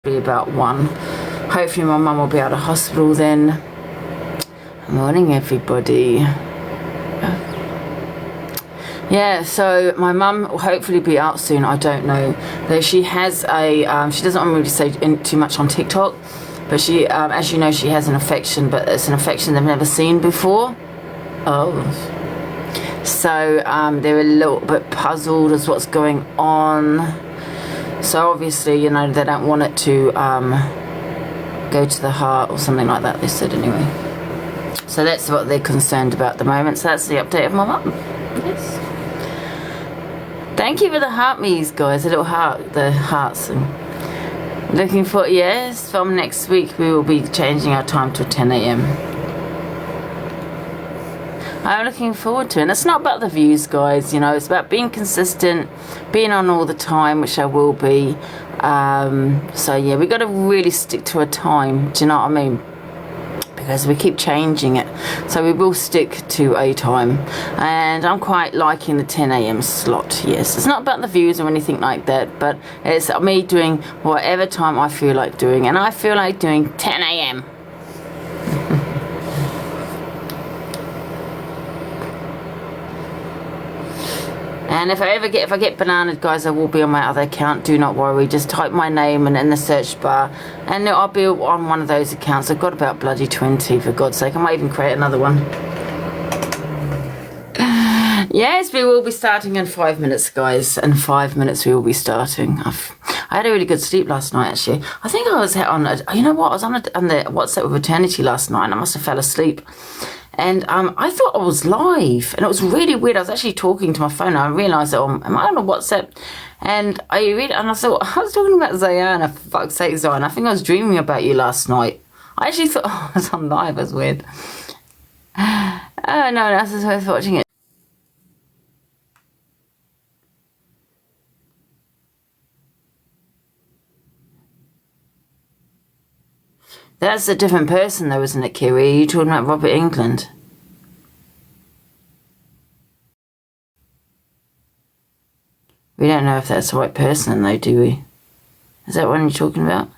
about 1. Hopefully my mum will be out of hospital then. Morning everybody. Yeah, so my mum will hopefully be out soon. I don't know. Though she has a, she doesn't want me to say too much on TikTok, but she, as you know, she has an infection, but it's an infection they've never seen before. So they're a little bit puzzled as what's going on. So obviously, you know, they don't want it to go to the heart or something like that, they said anyway. So that's what they're concerned about at the moment. So that's the update of my mum. Yes. Thank you for the heart me's, guys. The little heart, the hearts. And looking for, yes, from next week we will be changing our time to 10 a.m. I'm looking forward to it. And it's not about the views, guys, you know, it's about being consistent, being on all the time, which I will be. So yeah, we got to really stick to a time, do you know what I mean? Because we keep changing it. So we will stick to a time. And I'm quite liking the 10 a.m. slot, yes. It's not about the views or anything like that, but it's me doing whatever time I feel like doing. And I feel like doing 10 a.m. And if I get bananaed, guys, I will be on my other account. Do not worry. Just type my name and in the search bar, and I'll be on one of those accounts. I've got about bloody 20, for God's sake. I might even create another one. Yes, we will be starting in 5 minutes, guys. In 5 minutes, we will be starting. I had a really good sleep last night, actually. I think I was on, you know what? I was on the WhatsApp with Eternity last night, and I must have fell asleep. And I thought I was live, and it was really weird. I was actually talking to my phone, and I realised that, am I on a WhatsApp? And I thought, I was talking about Zayana, for fuck's sake, Zayana. I think I was dreaming about you last night. I actually thought, I was on live, it was weird. Oh, no, that's just worth watching it. That's a different person, though, isn't it, Kiri? Are you talking about Robert England? We don't know if that's the right person, though, do we? Is that what you're talking about?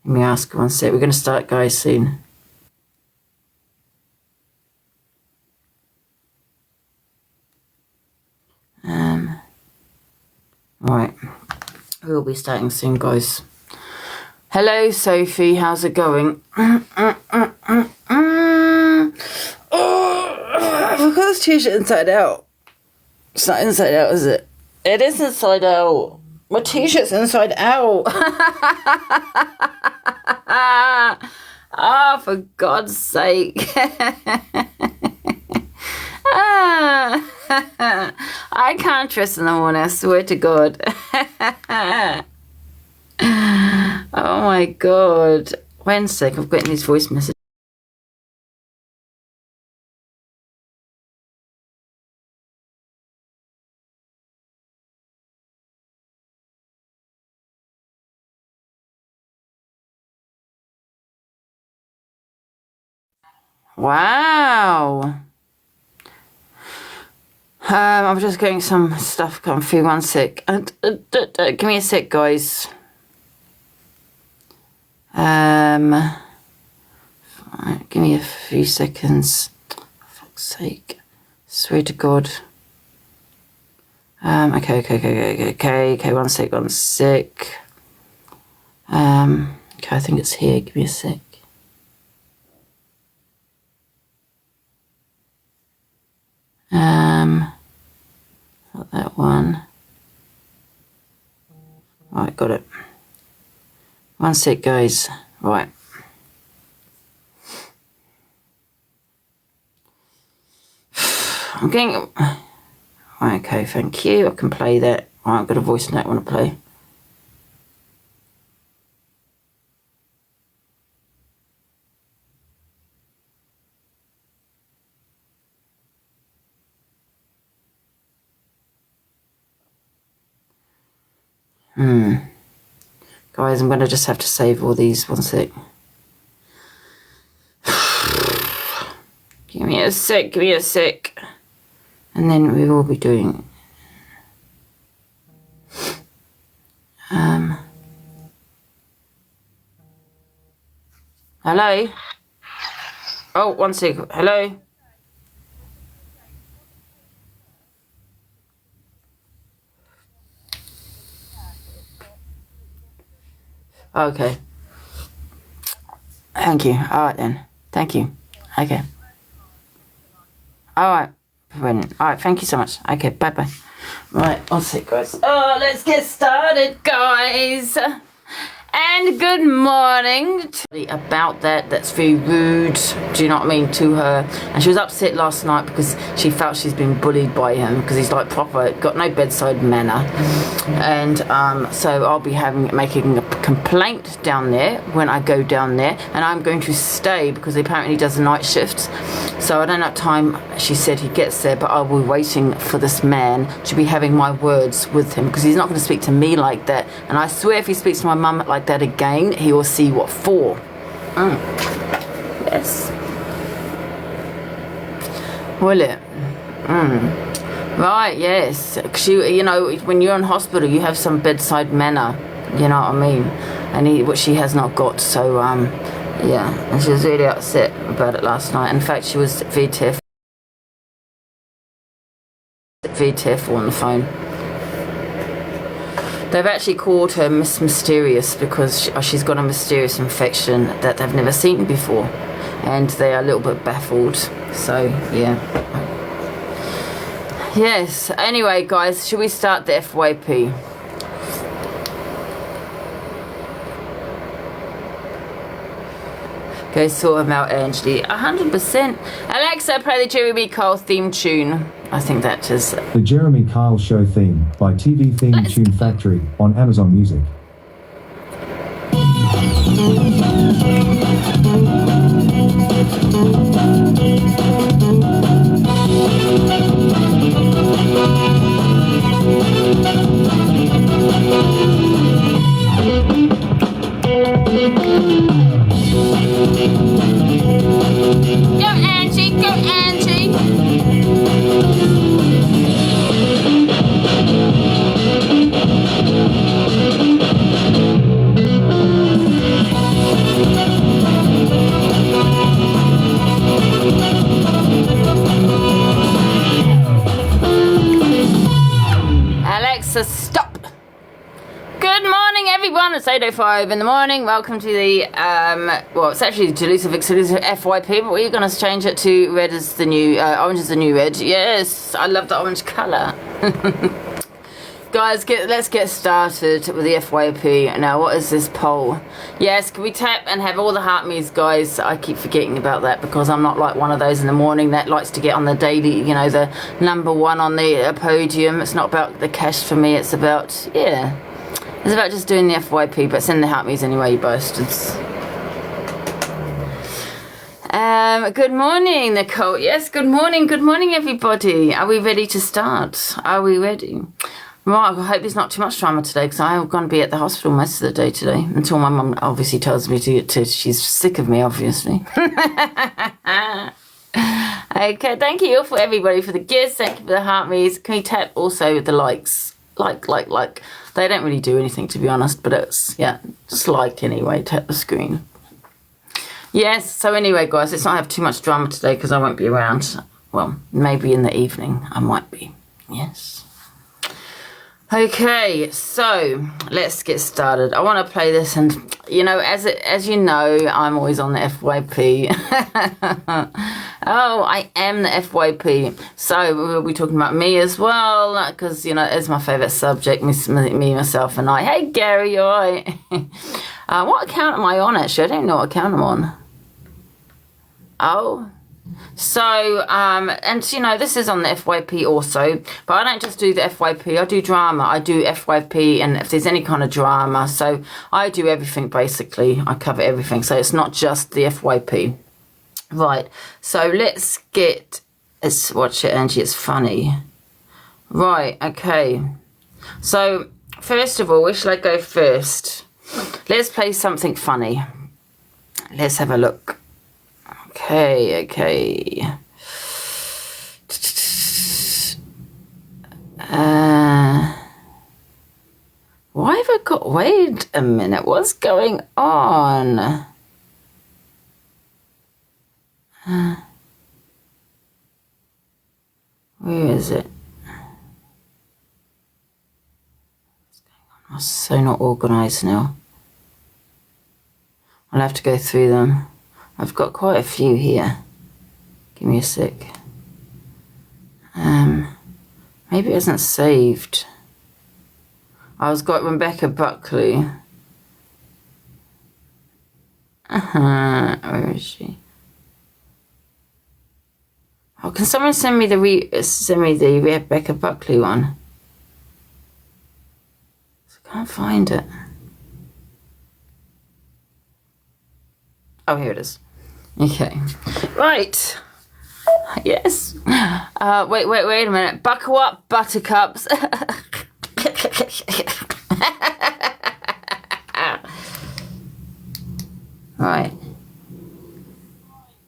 Let me ask one sec. We're going to start, guys, soon. Alright. We'll be starting soon, guys. Hello, Sophie. How's it going? Oh, I've got this t-shirt inside out. It's not inside out, is it? It is inside out. My t-shirt's inside out. Oh, for God's sake. I can't trust no one, I swear to God. Oh my God. One sec, I've got these voice messages. Wow. I'm just getting some stuff come through. One sec. Give me a sec, guys. Give me a few seconds. For fuck's sake. Swear to God. Okay. One sec. Okay, I think it's here. Give me a sec. Not that one. Right, got it. One sec, guys. Right. I'm getting... Right, okay, thank you. I can play that. Right, I've got a voice note I want to play. Guys, I'm going to just have to save all these. One sec. Give me a sec. And then we will be doing Hello? Oh, one second. Hello? Okay. Thank you. All right then. Thank you. Okay. All right. Brilliant. All right. Thank you so much. Okay. Bye-bye. Right. One sec, guys. Oh, let's get started, guys. And good morning. About that's very rude, do you know what I mean, to her. And she was upset last night because she felt she's been bullied by him because he's like proper, got no bedside manner. And so I'll be making a complaint down there when I go down there, and I'm going to stay because apparently he does a night shift. So I don't know what time she said he gets there, but I'll be waiting for this man to be having my words with him because he's not going to speak to me like that. And I swear if he speaks to my mum like that again, he will see what for. Yes. Will it? Right, yes. Cause you know, when you're in hospital, you have some bedside manner. You know what I mean? And what she has not got. So, yeah. And she was really upset about it last night. In fact, she was very tearful on the phone. They've actually called her Miss Mysterious because she's got a mysterious infection that they've never seen before. And they are a little bit baffled. So, yeah. Yes. Anyway, guys, should we start the FYP? Okay, sort them out, Angie. 100%. Alexa, play the Jeremy Kyle theme tune. I think that is The Jeremy Kyle Show theme by TV Theme Tune Factory on Amazon Music. Go, Angie! Go, Angie! Alexa, stop! Good morning, everyone. It's 8:05 in the morning. Welcome to the, well, it's actually exclusive FYP, but we're going to change it to red is the new, orange is the new red. Yes, I love the orange colour. Guys, let's get started with the FYP. Now, what is this poll? Yes, can we tap and have all the heart me's, guys? I keep forgetting about that because I'm not like one of those in the morning that likes to get on the daily, you know, the number one on the podium. It's not about the cash for me. It's about, yeah. It's about just doing the FYP, but send the help me's anyway, you bastards. Good morning, Nicole. Yes, good morning, everybody. Are we ready to start? Are we ready? Right, I hope there's not too much drama today because I'm going to be at the hospital most of the day today until my mum obviously tells me to she's sick of me, obviously. Okay, thank you all for everybody for the gifts. Thank you for the heart me's. Can we tap also the likes? Like. They don't really do anything, to be honest, but it's, yeah, just like anyway, tap the screen. Yes, so anyway, guys, let's not have too much drama today because I won't be around. Well, maybe in the evening I might be. Yes. Okay, so let's get started. I want to play this, and you know, as you know, I'm always on the FYP. Oh, I am the FYP. So we'll be talking about me as well, because you know, it's my favourite subject. Me, myself, and I. Hey, Gary, you alright? What account am I on? Actually, I don't know what account I'm on. Oh. So, and you know, this is on the FYP also, but I don't just do the FYP, I do drama, I do FYP, and if there's any kind of drama, so I do everything basically, I cover everything, so it's not just the FYP. Right, so let's watch it, Angie, it's funny. Right, okay, so first of all, where shall I go first? Let's play something funny. Let's have a look. Okay. Why have I got... Wait a minute. What's going on? Where is it? I'm so not organised now. I'll have to go through them. I've got quite a few here. Give me a sec. Maybe it isn't saved. I've got Rebecca Buckley. Where is she? Oh, can someone send me the Rebecca Buckley one? I can't find it. Oh, here it is. Okay. Right. Yes. Wait a minute. Buckle up, buttercups. Right.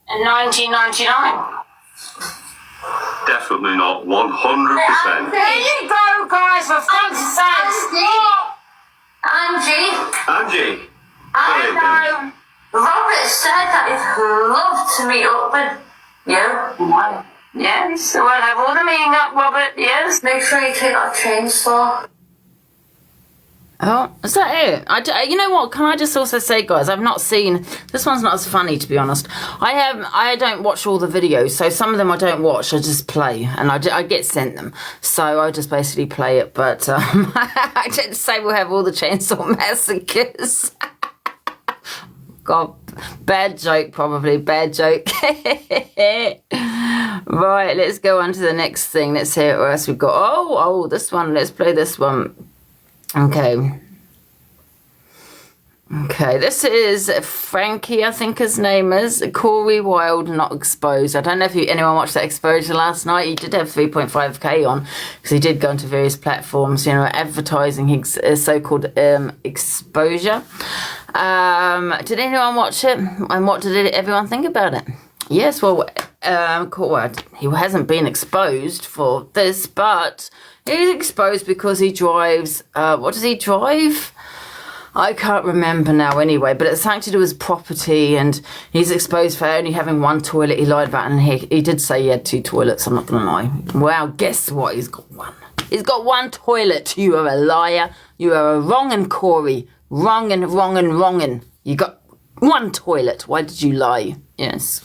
In 1999. Definitely not 100%. There you go, guys, for fuck's sake. Angie. I know. Robert said that he'd love to meet up with you. Why? Yes, we'll have all the meeting up, Robert, yes. Make sure you take that chainsaw. Oh, is that it? You know what? Can I just also say, guys, I've not seen... This one's not as funny, to be honest. I don't watch all the videos, so some of them I don't watch. I just play, and I get sent them. So I just basically play it, but I didn't say we'll have all the Chainsaw Massacres. God, bad joke, probably. Bad joke. Right, let's go on to the next thing. Let's hear what else we've got. Oh, this one. Let's play this one. Okay, this is Frankie, I think his name is. Corey Wilde, Not Exposed. I don't know if anyone watched that exposure last night. He did have 3.5k on, because he did go into various platforms, you know, advertising his so-called exposure. Did anyone watch it? And what did everyone think about it? Yes, well, he hasn't been exposed for this, but he's exposed because he drives, what does he drive? I can't remember now anyway, but it's something to do with his property, and he's exposed for only having one toilet. He lied about it, and he did say he had 2 toilets, I'm not going to lie. Well, guess what? He's got one. He's got 1 toilet. You are a liar. You are a wrongin', Corey. Wrongin'. You got 1 toilet. Why did you lie? Yes.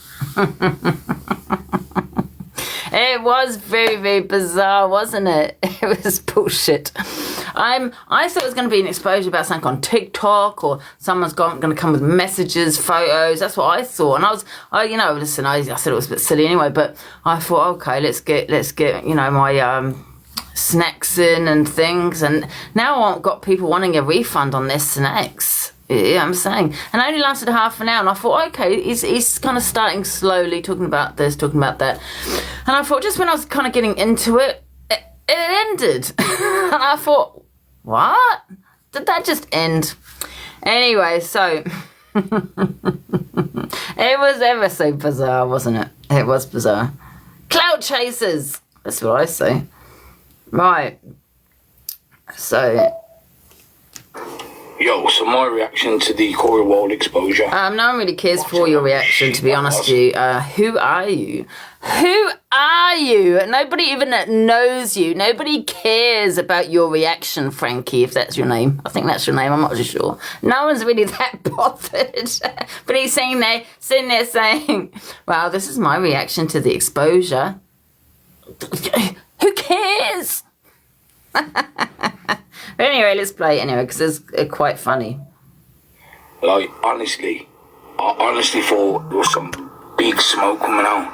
It was very, very bizarre, wasn't it? It was bullshit. I thought it was going to be an exposure about something on TikTok, or someone's going to come with messages, photos. That's what I thought. And I said it was a bit silly anyway, but I thought, okay, let's get, you know, my snacks in and things. And now I've got people wanting a refund on their snacks. Yeah, I'm saying. And it only lasted half an hour, and I thought, okay, he's kind of starting slowly, talking about this, talking about that. And I thought, just when I was kind of getting into it, it ended. And I thought, what? Did that just end? Anyway, so it was ever so bizarre, wasn't it? It was bizarre. Clout chasers. That's what I say. Right. So... Yo, so my reaction to the Corey Wilde exposure. No one really cares for your reaction, to be honest with you. Who are you? Who are you? Nobody even knows you. Nobody cares about your reaction, Frankie, if that's your name. I think that's your name, I'm not too sure. No one's really that bothered. But he's sitting there saying, well, this is my reaction to the exposure. Who cares? But anyway, let's play it anyway, because it's quite funny. Like, honestly, I honestly thought there was some big smoke coming out,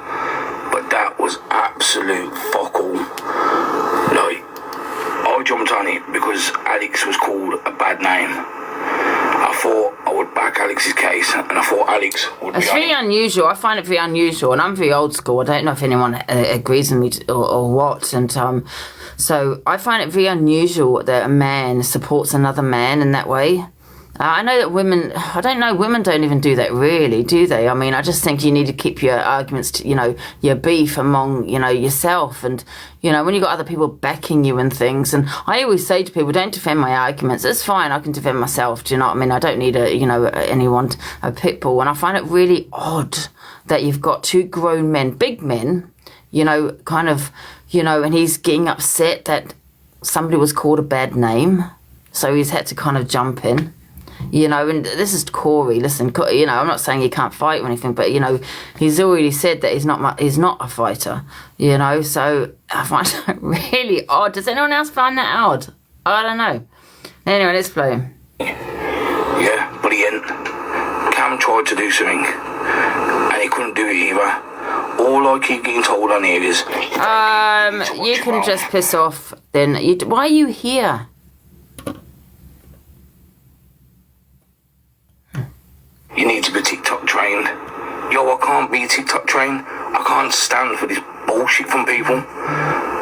but that was absolute fuck all. Like, I jumped on it because Alex was called a bad name. I thought I would back Alex's case, and I thought Alex would be It's very unusual. I find it very unusual, and I'm very old school. I don't know if anyone agrees with me or what, and so I find it very unusual that a man supports another man in that way. I know that women, I don't know, women don't even do that really, do they? I mean, I just think you need to keep your arguments, to, your beef among, yourself. And, when you've got other people backing you and things. And I always say to people, don't defend my arguments. It's fine, I can defend myself. Do you know what I mean? I don't need anyone, a pit bull. And I find it really odd that you've got two grown men, big men, and he's getting upset that somebody was called a bad name. So he's had to kind of jump in. And this is Corey. Listen, I'm not saying he can't fight or anything, but he's already said that he's not a fighter. So I find it really odd. Does anyone else find that odd? I don't know. Anyway, let's play. Yeah, but he ain't. Cam tried to do something, and he couldn't do it either. All I keep getting told on here is... you can just piss off then. Why are you here? You need to be TikTok trained. Yo, I can't be TikTok trained. I can't stand for this bullshit from people.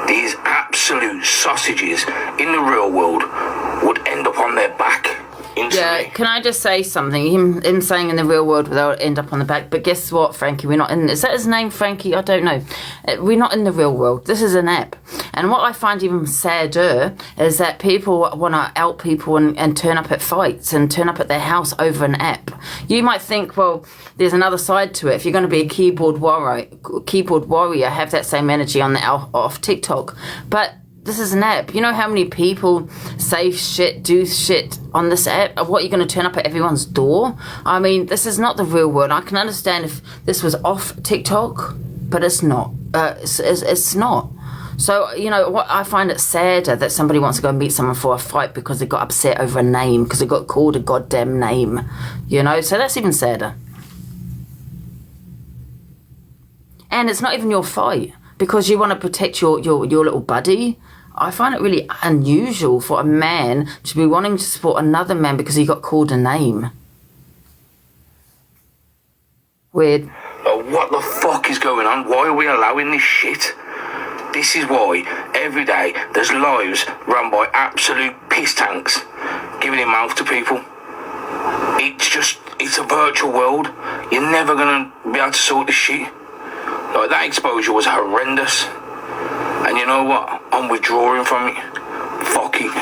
These absolute sausages in the real world would end up on their back. Yeah, can I just say something? Him saying in the real world they'll end up on the back. But guess what, Frankie? We're not in... Is that his name, Frankie? I don't know. We're not in the real world. This is an app. And what I find even sadder is that people want to out people and turn up at fights and turn up at their house over an app. You might think, well, there's another side to it. If you're going to be a keyboard warrior, have that same energy on the off TikTok. But... this is an app. You know how many people say shit, do shit on this app? What, you're going to turn up at everyone's door? I mean, this is not the real world. I can understand if this was off TikTok, but it's not. It's not. So, what I find it sadder that somebody wants to go and meet someone for a fight because they got upset over a name, because they got called a goddamn name. So that's even sadder. And it's not even your fight, because you want to protect your little buddy. I find it really unusual for a man to be wanting to support another man because he got called a name. Weird. What the fuck is going on? Why are we allowing this shit? This is why every day there's lives run by absolute piss tanks giving in mouth to people. It's a virtual world. You're never going to be able to sort this shit. Like, that exposure was horrendous. And you know what? I'm withdrawing from it. Fuck it.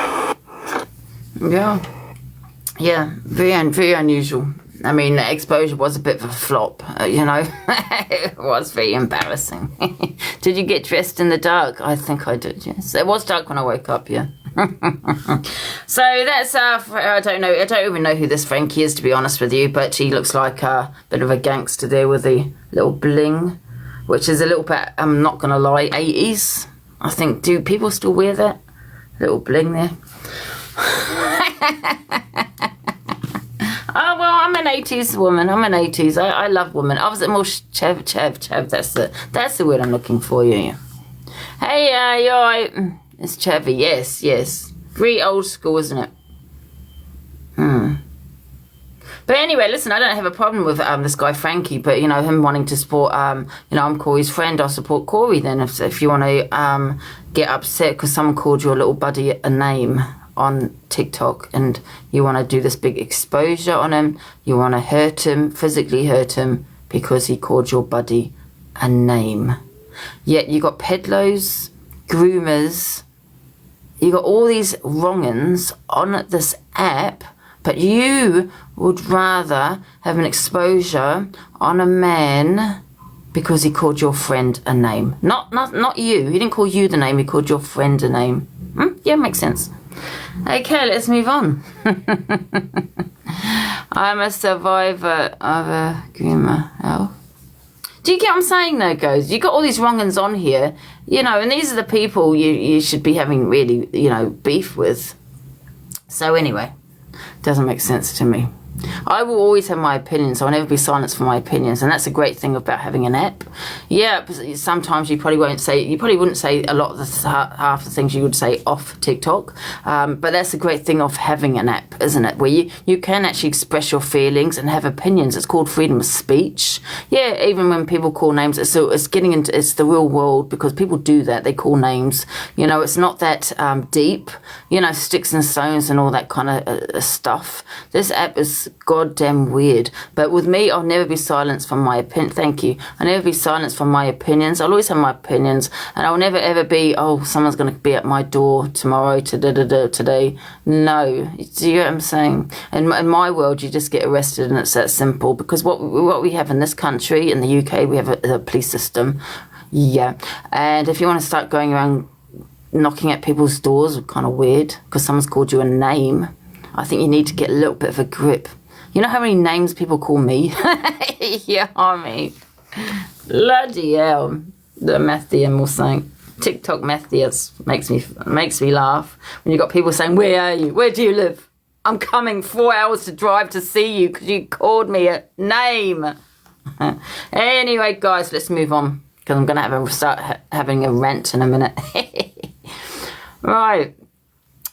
Yeah, very unusual. I mean, the exposure was a bit of a flop, It was very embarrassing. Did you get dressed in the dark? I think I did, yes. It was dark when I woke up, yeah. So that's, I don't know. I don't even know who this Frankie is, to be honest with you, but he looks like a bit of a gangster there with the little bling, which is a little bit, I'm not going to lie, 80s. I think, do people still wear that? Little bling there. Oh, well, I'm an 80s woman. I'm an 80s. I love women. I was more chev. That's the word I'm looking for, yeah. Hey, you alright? It's Chevy, yes. Very old school, isn't it? But anyway, listen, I don't have a problem with this guy Frankie, but him wanting to support. I'm Corey's friend. I'll support Corey then. If you want to get upset because someone called your little buddy a name on TikTok, and you want to do this big exposure on him, you want to hurt him, physically hurt him because he called your buddy a name. Yet you got peddlers, groomers, you got all these wrong-uns on this app. But you would rather have an exposure on a man because he called your friend a name. Not you. He didn't call you the name. He called your friend a name. Yeah, makes sense. Okay, let's move on. I'm a survivor of a groomer. Oh. Do you get what I'm saying though, guys? You got all these wrong-uns on here, and these are the people you should be having really, beef with. So anyway. Doesn't make sense to me. I will always have my opinions. I'll never be silenced for my opinions, and that's a great thing about having an app. Yeah, sometimes you probably wouldn't say a lot of half the things you would say off TikTok, but that's a great thing of having an app, isn't it? Where you can actually express your feelings and have opinions. It's called freedom of speech. Yeah, even when people call names, it's the real world, because people do that. They call names. You know, it's not that deep. You know, sticks and stones and all that kind of stuff. This app is goddamn weird. But with me, I'll never be silenced from my opinion. Thank you. I'll never be silenced from my opinions. I'll always have my opinions, and I'll never ever be, oh, someone's going to be at my door tomorrow today. No. Do you get what I'm saying? In my world, you just get arrested, and it's that simple, because what we have in this country, in the UK, we have a police system. Yeah. And if you want to start going around knocking at people's doors, kind of weird, because someone's called you a name, I think you need to get a little bit of a grip. You know how many names people call me? Yeah, I mean, bloody hell. The Matthew or something. TikTok Matthew makes me laugh. When you got people saying, where are you? Where do you live? I'm coming 4 hours to drive to see you because you called me a name. Anyway, guys, let's move on, because I'm going to start having a rant in a minute. Right.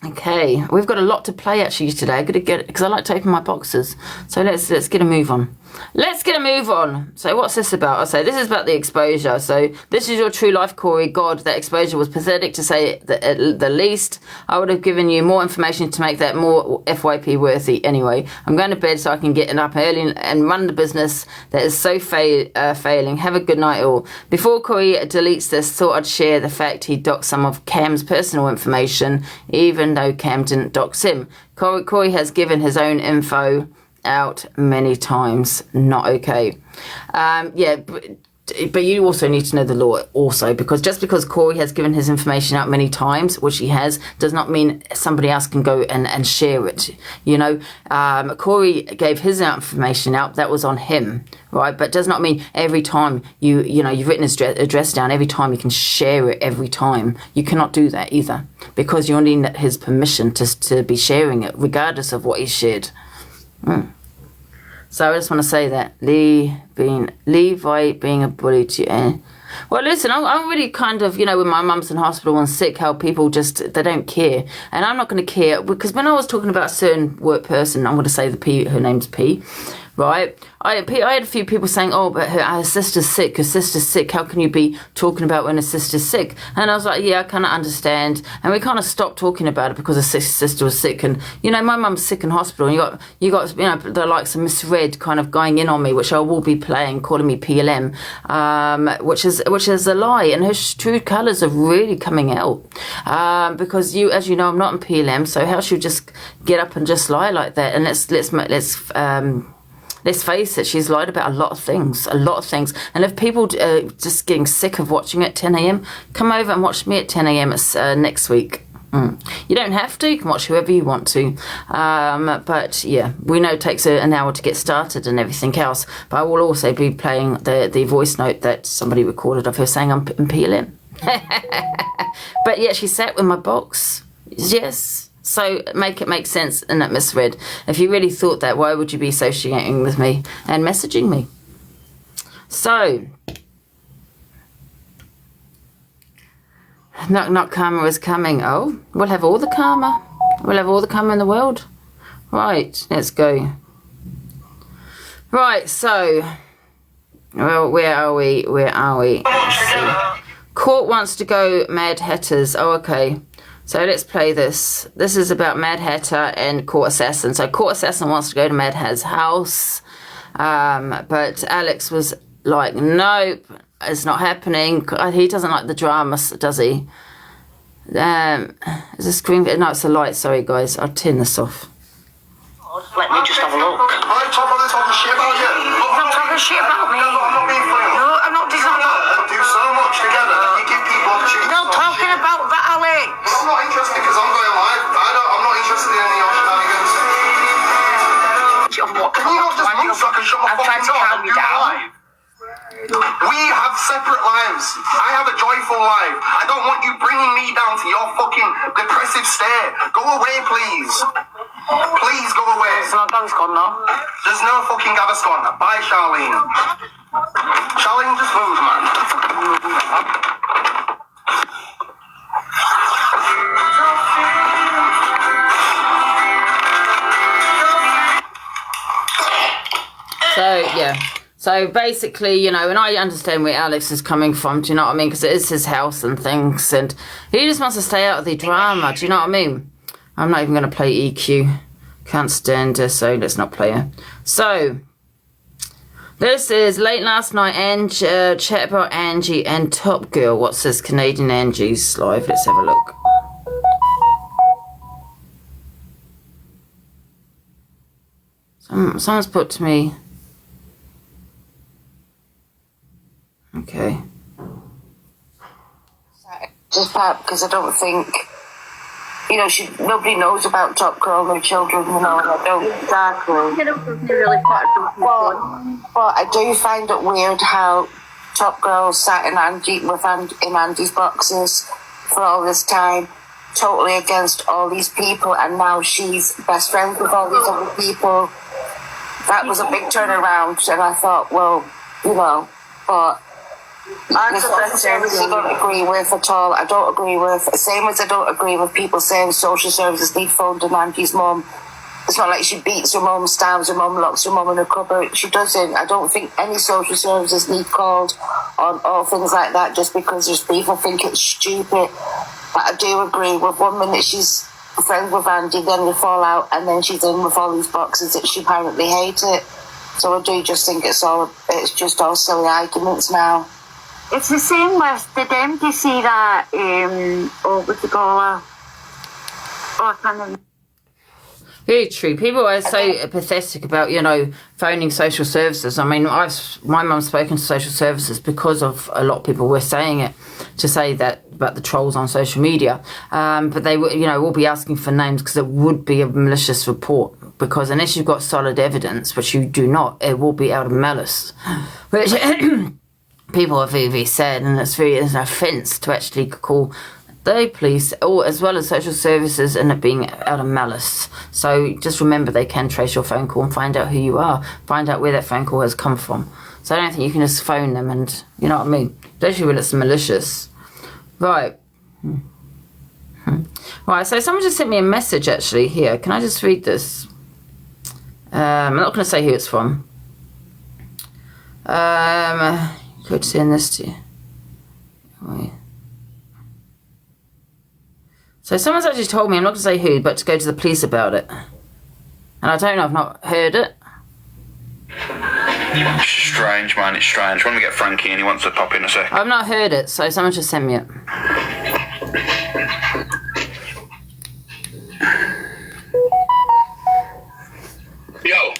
Okay, we've got a lot to play actually today. I'm gonna get, because I like to open my boxes. So let's get a move on. Let's get a move on. So what's this about? I say this is about the exposure. So this is your true life, Corey. God, that exposure was pathetic, to say the least. I would have given you more information to make that more FYP worthy. Anyway, I'm going to bed so I can get up early and run the business that is so failing. Have a good night all. Before Corey deletes this, thought I'd share the fact he doxed some of Cam's personal information, even though Cam didn't dox him. Corey has given his own info out many times. Not okay. Yeah, but you also need to know the law also, because just because Corey has given his information out many times, which he has, does not mean somebody else can go and share it. You know, Corey gave his information out, that was on him, right? But does not mean every time you've written his address down, every time you can share it every time. You cannot do that either, because you only need his permission to be sharing it, regardless of what he shared. So I just want to say that Levi being a bully to you. Well, listen, I'm really kind of, you know, when my mum's in hospital and sick, how people just, they don't care. And I'm not going to care, because when I was talking about a certain work person, I'm going to say her name's P, right? I had a few people saying, oh, but her sister's sick, how can you be talking about when her sister's sick? And I was like, yeah, I kind of understand. And we kind of stopped talking about it because her sister was sick. And, you know, my mum's sick in hospital, and you got the likes of Miss Red kind of going in on me, which I will be playing, calling me PLM, which is a lie. And her true colours are really coming out. Because as you know, I'm not in PLM, so how should you just get up and just lie like that? And let's face it, she's lied about a lot of things. And if people are just getting sick of watching it at 10 a.m, come over and watch me at 10 a.m. Next week. You don't have to. You can watch whoever you want to. But yeah, we know it takes an hour to get started and everything else. But I will also be playing the voice note that somebody recorded of her saying I'm in PLM. But yeah, she sat with my box. Yes. So make it make sense in that misread. If you really thought that, why would you be associating with me and messaging me? So, not karma is coming. Oh, we'll have all the karma. We'll have all the karma in the world. Right, let's go. Right, so, well, where are we? Let's see. Court wants to go Mad Hatters. Oh, okay. So let's play this. This is about Mad Hatter and Court Assassin. So Court Assassin wants to go to Mad Hatter's house. But Alex was like, nope, it's not happening. He doesn't like the drama, does he? Is the screen? No, it's a light. Sorry, guys. I'll turn this off. Let me just have a look. I'm talking shit about you. I'm not talking shit about me. I'm not being funny. No, I'm not designing. Do so much together that you give people opportunities. I'm not talking about that, Alex. I'm not interested because I'm going live. I'm not interested in any of your shenanigans. Can you not just move so I can shut my I'm trying fucking to mouth calm and you do my down. live? We have separate lives. I have a joyful life. I don't want you bringing me down to your fucking depressive state. Go away, please. Please go away. It's not Gaviscon, no. There's no fucking Gaviscon. Bye, Charlene. Charlene, just move, man. So, yeah. So, basically, you know, and I understand where Alex is coming from, do you know what I mean? Because it is his house and things, and he just wants to stay out of the drama, do you know what I mean? I'm not even going to play EQ. Can't stand her, so let's not play her. So, this is late last night, and chat about Angie and Top Girl. What's this? Canadian Angie's live. Let's have a look. Someone's put to me... Okay. Just that, because I don't think, you know, nobody knows about Top Girl, no children, you know, and I don't. Exactly. But I do find it weird how Top Girl sat in Andy's boxes for all this time, totally against all these people, and now she's best friends with all these other people. That was a big turnaround, and I thought, well, you know, but social services I don't agree with at all. I don't agree with, same as I don't agree with people saying social services need phone to Angie's mum. It's not like she beats her mum, stabs her mum, locks her mum in a cupboard. She doesn't. I don't think any social services need called on all things like that just because there's people think it's stupid. But I do agree with 1 minute she's friends with Andy, then they fall out, and then she's in with all these boxes that she apparently hates it. So I do just think it's just all silly arguments now. It's the same with, did MD see that, with the gala? Oh, I can't remember. Very true. People are so pathetic about, you know, phoning social services. I mean, my mum's spoken to social services because of a lot of people were saying it, to say that about the trolls on social media. But they, you know, will be asking for names because it would be a malicious report. Because unless you've got solid evidence, which you do not, it will be out of malice. Which people are very, very sad, and it's an offence to actually call the police, or as well as social services, and it being out of malice. So just remember, they can trace your phone call and find out who you are, find out where that phone call has come from. So I don't think you can just phone them, and you know what I mean, especially when it's malicious. Right. Right, so someone just sent me a message actually here. Can I just read this? I'm not going to say who it's from. Could send this to you. Wait. So someone's actually told me, I'm not going to say who, but to go to the police about it. And I don't know, I've not heard it. It's strange, man, it's strange. When we get Frankie and he wants to pop in a sec. I've not heard it, so someone just sent me it. Yo.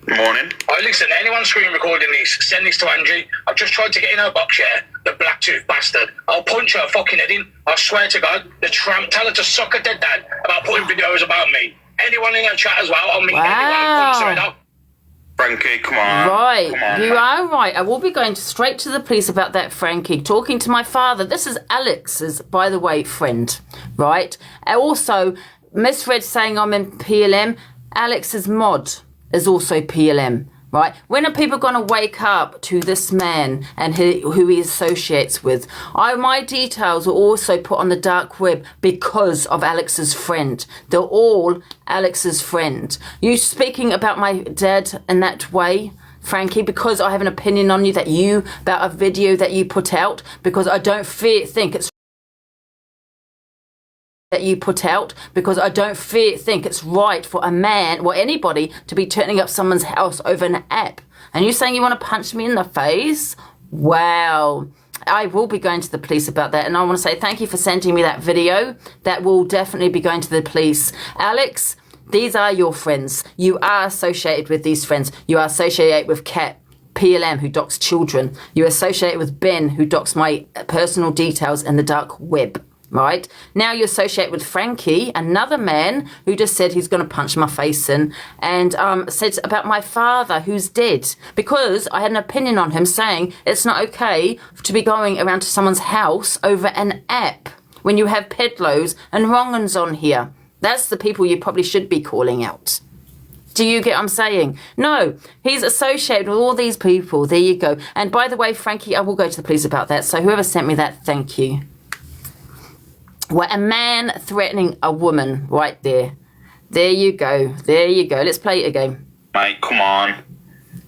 Morning. Oh, listen, anyone screen recording this, send this to Angie. I've just tried to get in her box, yeah? The black tooth bastard. I'll punch her fucking head in. I swear to God. The tramp, tell her to suck her dead dad about putting videos about me. Anyone in her chat as well, I'll meet anyone who punches her head out. Frankie, come on. Right, come on, you are right. I will be going straight to the police about that, Frankie. Talking to my father. This is Alex's, by the way, friend, right? And also, Miss Red saying I'm in PLM. Alex's mod is also PLM, right? When are people going to wake up to this man and who he associates with? My details are also put on the dark web because of Alex's friend. They're all Alex's friend. You speaking about my dad in that way, Frankie, because I have an opinion on you about a video that you put out, because I don't think it's think it's right for a man or anybody to be turning up someone's house over an app. And you saying you want to punch me in the face? Wow. I will be going to the police about that, and I want to say thank you for sending me that video. That will definitely be going to the police. Alex, these are your friends. You are associated with these friends. You are associated with Kat, PLM, who docks children. You are associated with Ben, who docks my personal details in the dark web. Right? Now you associate with Frankie, another man who just said he's going to punch my face in, and said about my father who's dead, because I had an opinion on him saying it's not okay to be going around to someone's house over an app when you have pedlos and wrong-uns on here. That's the people you probably should be calling out. Do you get what I'm saying? No, he's associated with all these people. There you go. And by the way, Frankie, I will go to the police about that. So whoever sent me that, thank you. What, a man threatening a woman right there. There you go. There you go. Let's play it again. Mate, come on.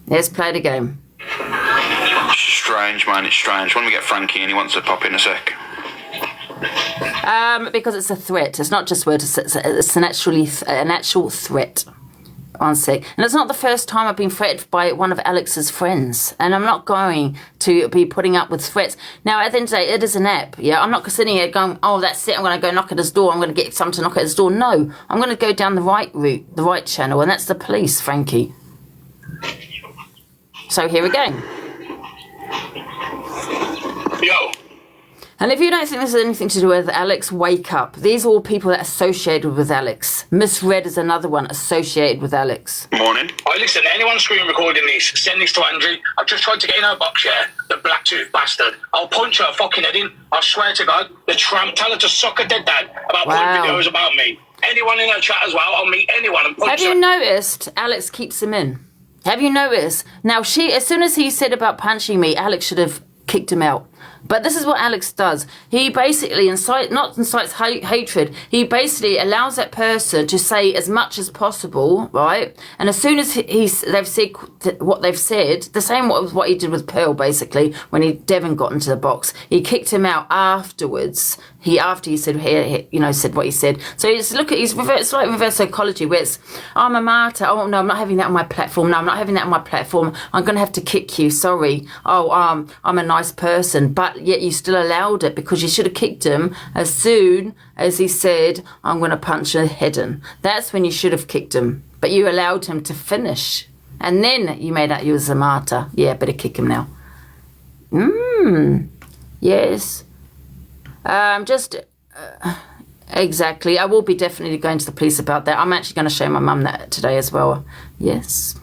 Let's play it again. It's strange, man. It's strange. When we get Frankie and he wants to pop in a sec. Because it's a threat. It's not just words. It's an actual threat. One sec. And it's not the first time I've been threatened by one of Alex's friends. And I'm not going to be putting up with threats. Now, at the end of the day, it is an app. Yeah, I'm not sitting here going, oh, that's it. I'm going to go knock at his door. I'm going to get someone to knock at his door. No, I'm going to go down the right route, the right channel. And that's the police, Frankie. So here again. Yo. And if you don't think this has anything to do with Alex, wake up. These are all people that are associated with Alex. Miss Red is another one associated with Alex. Morning. Oh, listen, anyone screen recording this, send this to Angie. I've just tried to get in her box, yeah? The black tooth bastard. I'll punch her fucking head in. I swear to God. The tramp, tell her to suck her dead dad about putting videos about me. Anyone in her chat as well, I'll meet anyone and punch her. Have you noticed Alex keeps him in? Have you noticed? Now, as soon as he said about punching me, Alex should have kicked him out. But this is what Alex does. He basically incites hatred. He basically allows that person to say as much as possible, right? And as soon as they've said what they've said, the same what he did with Pearl, basically, when Devon got into the box. He kicked him out afterwards. After he said, said what he said. So it's like reverse psychology, where it's, I'm a martyr. Oh, no, I'm not having that on my platform. No, I'm not having that on my platform. I'm going to have to kick you. Sorry. Oh, I'm a nice person. But yet you still allowed it because you should have kicked him as soon as he said, I'm going to punch your head in. That's when you should have kicked him. But you allowed him to finish. And then you made out you was a martyr. Yeah, better kick him now. Yes. Exactly. I will be definitely going to the police about that. I'm actually going to show my mum that today as well. Yes.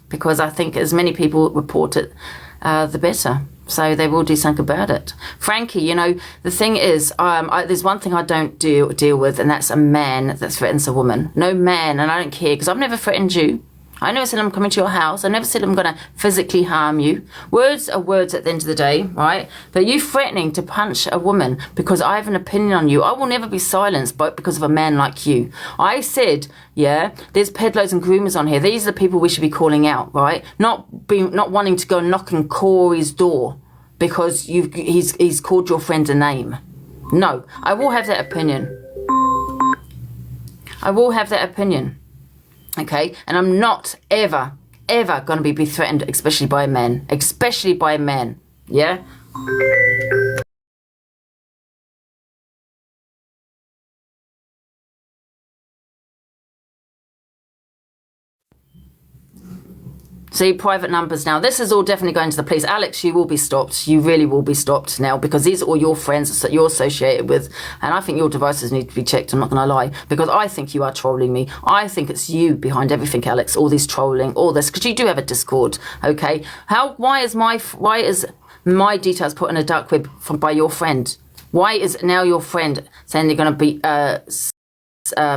Because I think as many people report it, the better. So they will do something about it. Frankie, the thing is, there's one thing I don't deal with, and that's a man that threatens a woman. No man, and I don't care, because I've never threatened you. I never said I'm coming to your house. I never said I'm going to physically harm you. Words are words at the end of the day, right? But you threatening to punch a woman because I have an opinion on you, I will never be silenced because of a man like you. I said, yeah, there's peddlers and groomers on here. These are the people we should be calling out, right? Not wanting to go knock on Corey's door because he's called your friend a name. No, I will have that opinion. I will have that opinion. Okay, and I'm not ever going to be threatened, especially by men. Especially by men, yeah? See, private numbers now. This is all definitely going to the police. Alex, you will be stopped. You really will be stopped now because these are all your friends that you're associated with. And I think your devices need to be checked, I'm not going to lie, because I think you are trolling me. I think it's you behind everything, Alex. All this trolling, all this, because you do have a Discord, okay? Why is my details put in a dark web by your friend? Why is now your friend saying they're going to be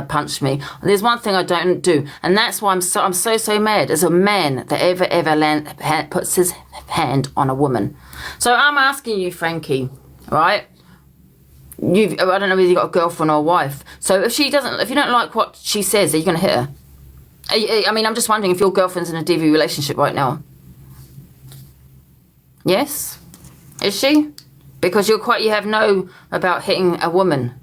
punch me? There's one thing I don't do, and that's why I'm so mad as a man that ever puts his hand on a woman. So I'm asking you, Frankie, right? I don't know whether you got a girlfriend or a wife. So if you don't like what she says, are you going to hit her? I mean, I'm just wondering if your girlfriend's in a DV relationship right now. Yes, is she? Because you have know about hitting a woman.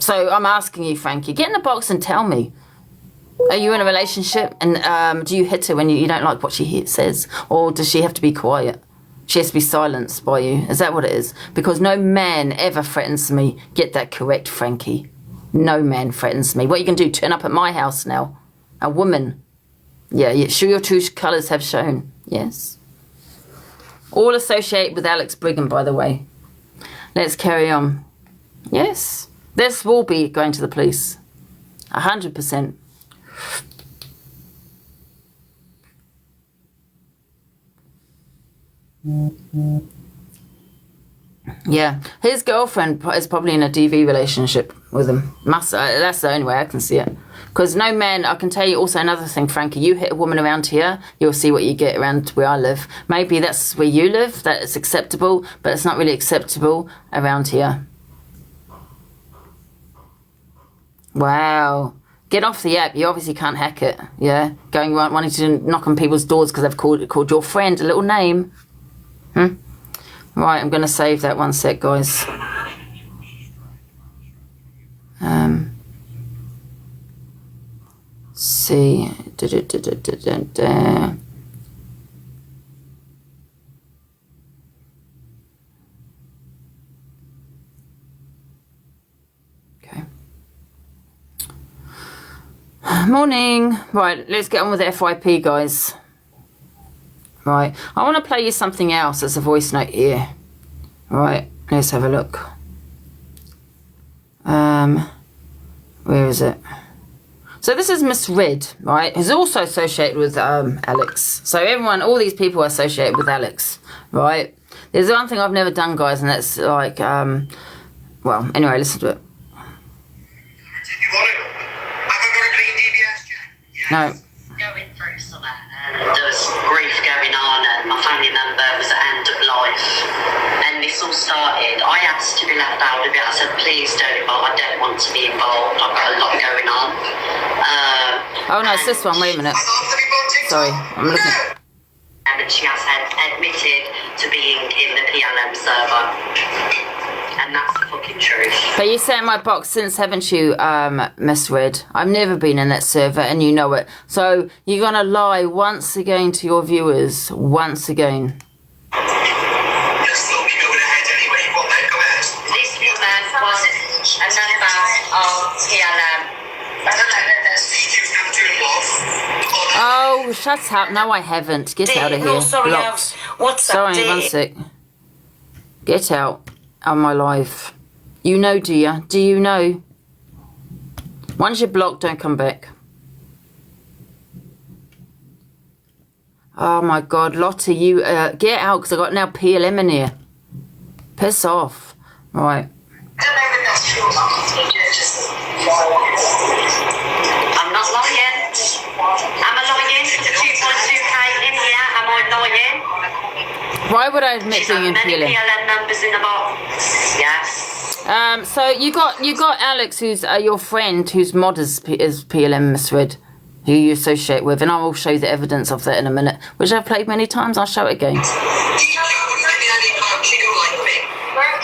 So I'm asking you, Frankie, get in the box and tell me. Are you in a relationship? And do you hit her when you don't like what she says? Or does she have to be quiet? She has to be silenced by you. Is that what it is? Because no man ever threatens me. Get that correct, Frankie. No man threatens me. What are you going to do? Turn up at my house now? A woman? Yeah, sure your true colours have shown. Yes. All associated with Alex Brigham, by the way. Let's carry on. Yes. This will be going to the police. 100%. Yeah, his girlfriend is probably in a DV relationship with him. That's the only way I can see it. Because no man, I can tell you also another thing, Frankie, you hit a woman around here, you'll see what you get around where I live. Maybe that's where you live, that it's acceptable, but it's not really acceptable around here. Wow. Get off the app, you obviously can't hack it, yeah? Going around wanting to knock on people's doors because they've called your friend a little name. Right, I'm going to save that 1 sec, guys. See. Okay. Morning. Right, let's get on with the FYP, guys. Right, I want to play you something else as a voice note here. Right, let's have a look. Where is it? So this is Miss Red, right, who's also associated with Alex. So everyone, all these people are associated with Alex, right? There's one thing I've never done, guys, and that's like, well, anyway, listen to it. No. Going through some there was grief going on and my family member was at end of life, and this all started, I asked to be left out of it. I said, please don't involve, I don't want to be involved, I've got a lot going on. Oh no, it's this one, wait a minute. Sorry, I'm looking. And she has admitted to being in the PLM server. And that's the fucking truth. But you sat in my box since, haven't you, Miss Red? I've never been in that server, and you know it. So you're going to lie once again to your viewers. Once again. This woman was a member of PLM. Oh, shut up. No, I haven't. Get out of here. No, sorry, Blocked. what's Sorry, up, 1 sec. Get out of my life. You know, do you? Do you know? Once you're blocked, don't come back. Oh my God, Lottie, you get out, because I got now PLM in here. Piss off. Right. I'm not lying. Am I lying? For the 2.2k in here, am I lying? Why would I admit being in many PLM? PLM members in the box. Yes. So you got Alex, who's your friend, whose mod is PLM Misread, who you associate with, and I will show you the evidence of that in a minute, which I've played many times. I'll show it again.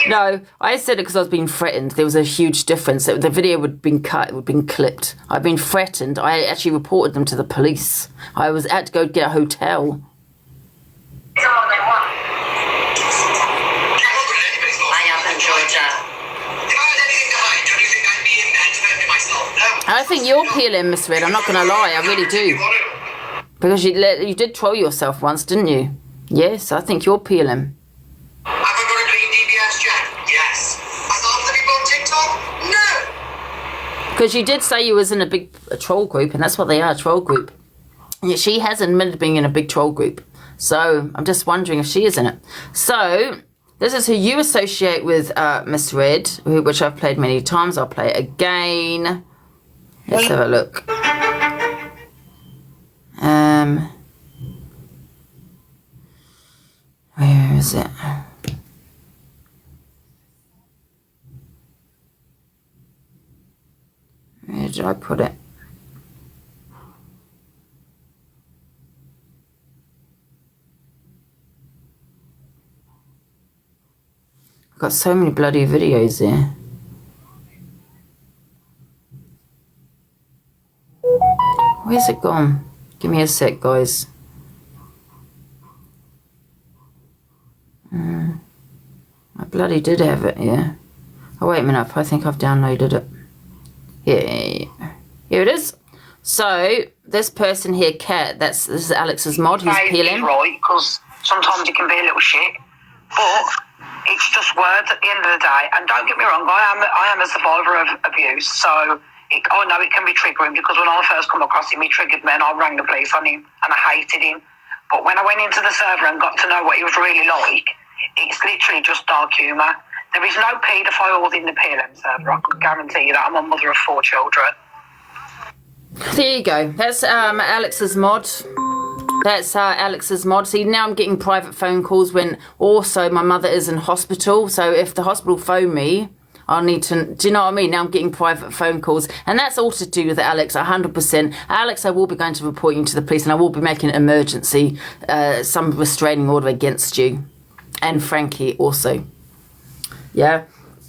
No, I said it because I was being threatened. There was a huge difference. The video would have been cut, it would have been clipped. I've been threatened. I actually reported them to the police. I was at to go get a hotel. I think you're PLM Misread. I'm not going to lie, I really do. Because you did troll yourself once, didn't you? Yes, I think you're PLM. Have I got a clean DBS check? Yes. Has half the people on TikTok? No. Because you did say you was in a troll group, and that's what they are, a troll group. And yet she has admitted being in a big troll group. So I'm just wondering if she is in it. So this is who you associate with Miss Red, which I've played many times. I'll play it again. Let's have a look. Where is it? Where did I put it? I've got so many bloody videos there. Where's it gone? Give me a sec, guys. I bloody did have it, yeah. Oh, wait a minute. I think I've downloaded it. Yeah. Here it is. So, this person here, Kat, this is Alex's mod, who's PLM. Right, because sometimes it can be a little shit. But it's just words at the end of the day. And don't get me wrong, I am a survivor of abuse. So, I know it can be triggering, because when I first come across him, he triggered me and I rang the police on him and I hated him. But when I went into the server and got to know what he was really like, it's literally just dark humour. There is no paedophiles in the PLM server. I can guarantee you that. I'm a mother of 4 children. There you go. That's Alex's mod. That's Alex's mod. See, now I'm getting private phone calls when also my mother is in hospital. So if the hospital phone me, I'll need to, do you know what I mean? Now I'm getting private phone calls. And that's all to do with Alex, 100%. Alex, I will be going to report you to the police and I will be making an emergency, some restraining order against you. And Frankie also. Yeah?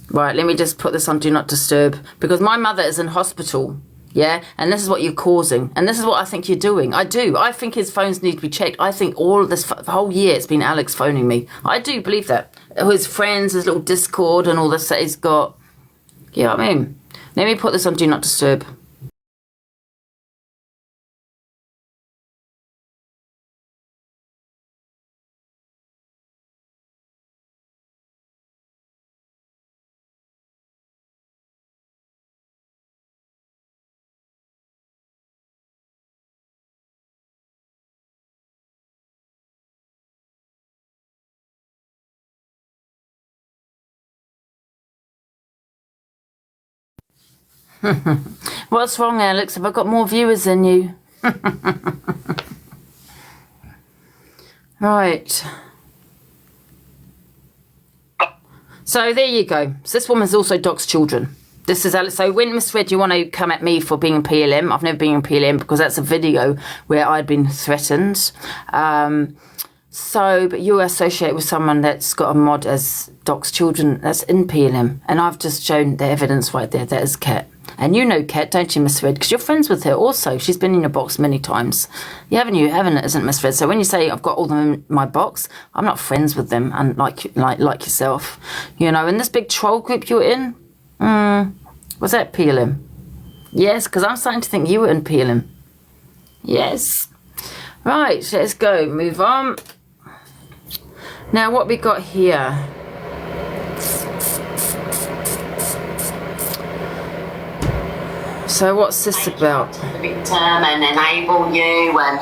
Right, let me just put this on Do Not Disturb. Because my mother is in hospital. Yeah, and this is what you're causing. And this is what I think you're doing. I do. I think his phones need to be checked. I think all of this, the whole year, it's been Alex phoning me. I do believe that. His friends, his little Discord and all this that he's got. You know what I mean? Let me put this on Do Not Disturb. What's wrong, Alex? Have I got more viewers than you? Right. So there you go. So this woman's also docs children. This is Alex. So when Miss Red, you want to come at me for being in PLM? I've never been in PLM because that's a video where I'd been threatened. So, but you're associated with someone that's got a mod as docs children that's in PLM. And I've just shown the evidence right there. That is Kat. And you know Kat, don't you, Miss Red? Because you're friends with her also. She's been in your box many times. You haven't, isn't Miss Red? So when you say I've got all them in my box, I'm not friends with them, and like yourself. You know, in this big troll group you're in, was that PLM? Yes, because I'm starting to think you were in PLM. Yes. Right, let's go. Move on. Now, what we got here? So what's this about? The victim and enable you and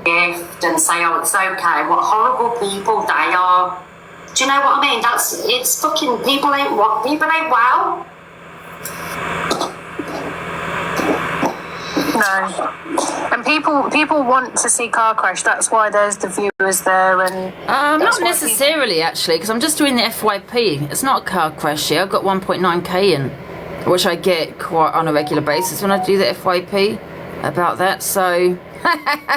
gift and say, oh, it's okay. What horrible people they are. Do you know what I mean? It's fucking, people ain't what? People ain't wow. No. And people want to see car crash. That's why there's the viewers there. And not necessarily, actually, because I'm just doing the FYP. It's not a car crash here. I've got 1.9k in, which I get quite on a regular basis when I do the FYP about that. So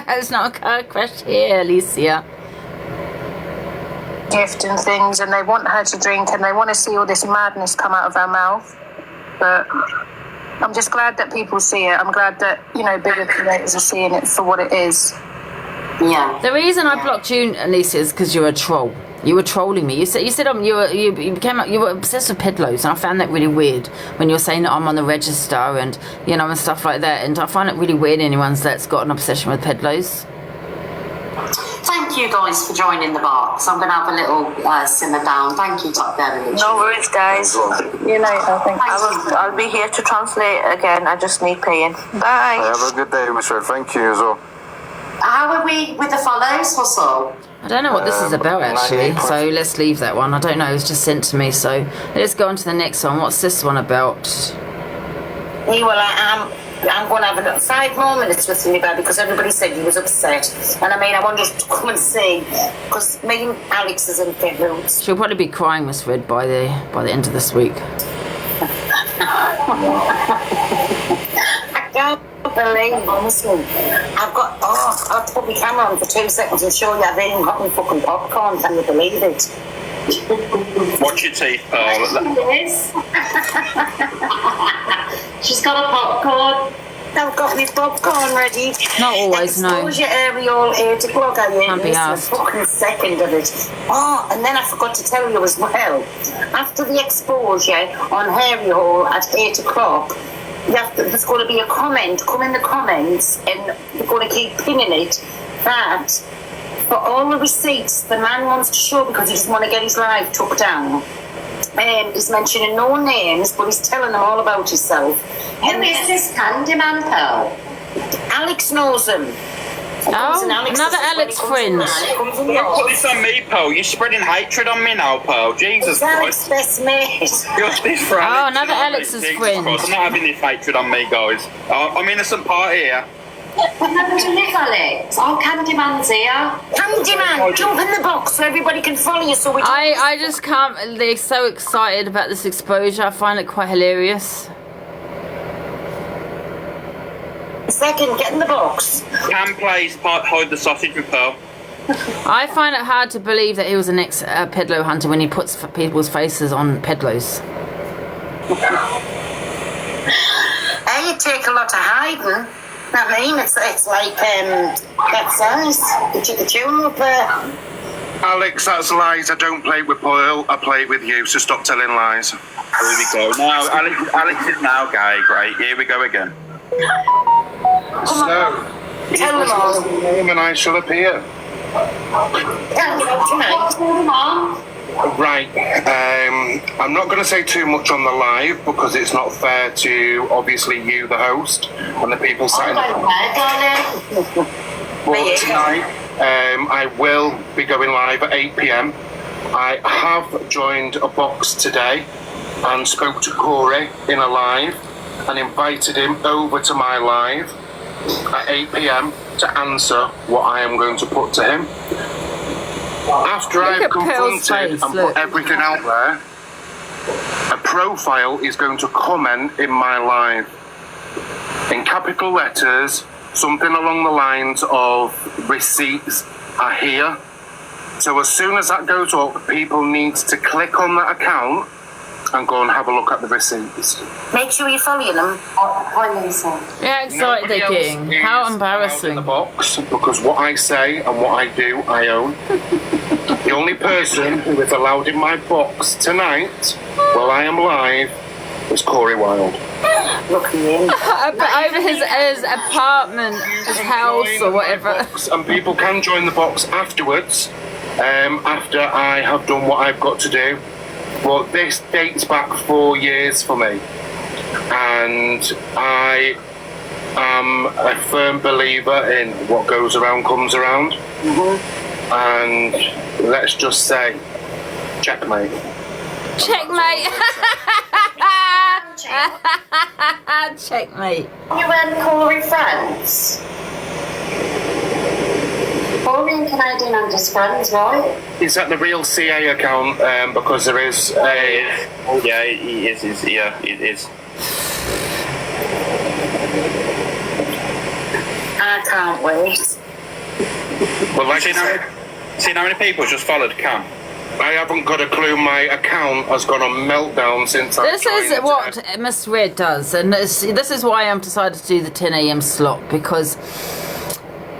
it's not a car crash here, Alicia. Gift and things, and they want her to drink, and they want to see all this madness come out of her mouth. But I'm just glad that people see it. I'm glad that, you know, bigger creators are seeing it for what it is. Yeah. The reason I blocked you, Alicia, is because you're a troll. You were trolling me. You said you were obsessed with pedlos, and I found that really weird when you're saying that I'm on the register and, you know, and stuff like that. And I find it really weird anyone that's got an obsession with pedlos. Thank you guys for joining the box. I'm going to have a little simmer down. Thank you, Top Devil. No worries, guys. You know, I'll be here to translate again. I just need paying. Bye. Have a good day, Mr. Thank you as well. How are we with the follows, Hustle? I don't know what this is about, actually, so let's leave that one. I don't know, it's just sent to me, so let's go on to the next one. What's this one about? Hey, well, I'm going to have another 5 more minutes with you, baby, because everybody said you was upset. And I mean, I wanted to come and see, because me and Alex is in bed rooms. She'll probably be crying, Miss Red, by the end of this week. I can't believe, honestly. I'll put my camera on for 2 seconds and show you I've even got my fucking popcorn. Can you believe it? Watch your teeth, Pearl. Yes. She's got a popcorn. I've got my popcorn ready. Not always, no. Expose your aerial 8 o'clock. I Can't be asked. A fucking second of it. Oh, and then I forgot to tell you as well. After the exposure on Hairy Hole at 8 o'clock, there's going to be a comment. Come in the comments, and we're going to keep pinning it that for all the receipts the man wants to show because he doesn't want to get his life took down. He's mentioning no names, but he's telling them all about himself. Who is this Candyman, Pearl? Alex knows him. Oh, another Alex friend. Don't put this on me, Pearl. You're spreading hatred on me now, Pearl. Jesus Christ. Best mate. Justice for Oh, Alex. another you know what I mean? Alex's Jesus friend. Christ, I'm not having this hatred on me, guys. I'm innocent part here. Remember to live, Alex. Oh, Candyman's here. Candyman, jump in the box so everybody can follow you. So we. I just can't. They're so excited about this exposure. I find it quite hilarious. Second, get in the box. Cam plays hide the sausage with Pearl. I find it hard to believe that he was an ex-pedalo hunter when he puts people's faces on pedlos. Hey, you take a lot of hiding. I mean, it's like that size. You took a tune up there. Alex, that's lies. I don't play with Pearl. I play with you, so stop telling lies. Here we go. Now, Alex is now gay. Great. Here we go again. So, Tell them all. name and I shall appear. Tell them all tonight. Right. I'm not going to say too much on the live because it's not fair to obviously you, the host, and the people sat in the But tonight, I will be going live at 8 p.m. I have joined a box today and spoke to Corey in a live and invited him over to my live at 8 p.m. to answer what I am going to put to him. After Look I've at Pearl's confronted face, and look. put everything out there, a profile is going to comment in my live in capital letters, something along the lines of receipts are here. So as soon as that goes up, people need to click on that account and go and have a look at the receipts. Make sure you're following them. Hi, Lisa. Yeah, excited they're Nobody else getting. is How allowed in embarrassing. the box because what I say and what I do, I own. The only person who is allowed in my box tonight, while I am live, is Corey Wilde. Look at him. Over his apartment, his house or whatever. And people can join the box afterwards, after I have done what I've got to do. But this dates back 4 years for me, and I am a firm believer in what goes around comes around. And let's just say, checkmate. Checkmate. Checkmate. You and Corey friends? Corey and Canadian are just friends, right? Is that the real CA account? Because there is a... Yeah, he is. Yeah, it is. I can't wait. Well, like I See said, how many people just followed Cam? I haven't got a clue. My account has gone on meltdown since I This is joined what today. Miss Red does, and this is why I'm decided to do the 10 a.m. slot, because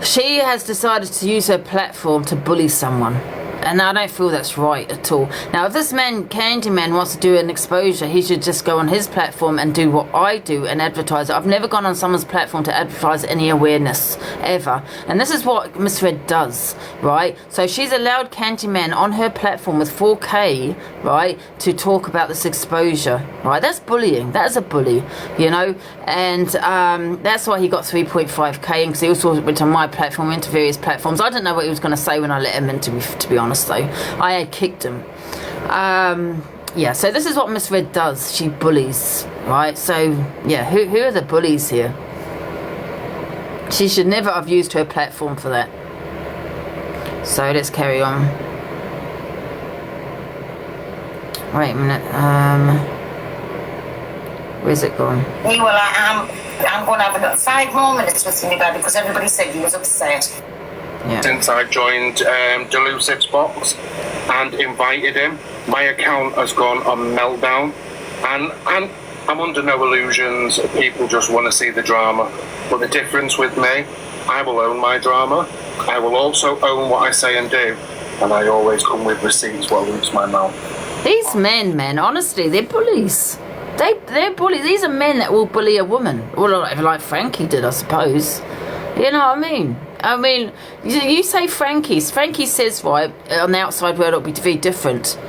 she has decided to use her platform to bully someone. And I don't feel that's right at all. Now, if this man, Candyman, wants to do an exposure, he should just go on his platform and do what I do and advertise it. I've never gone on someone's platform to advertise any awareness, ever. And this is what Miss Red does, right? So she's allowed Candyman on her platform with 4K, right, to talk about this exposure, right? That's bullying. That is a bully, you know? And that's why he got 3.5K, because he also went on my platform, into various platforms. I didn't know what he was going to say when I let him in, to be honest, though. I had kicked him. Yeah, so this is what Miss Red does. She bullies, right? So, yeah, who are the bullies here? She should never have used her platform for that. So, let's carry on. Wait a minute. Where's it gone? Hey, well, I'm going to have about 5 more minutes with you, Daddy, because everybody said you was upset. Yeah. Since I joined Delusive's box and invited him, my account has gone on meltdown, and I'm under no illusions. People just want to see the drama, but the difference with me, I will own my drama. I will also own what I say and do, and I always come with receipts what leaves my mouth. These men, man, honestly, they're bullies. They're bullies. These are men that will bully a woman. Well, like Frankie did, I suppose. You know what I mean? I mean, you say Frankie says, right, on the outside world it'll be very different.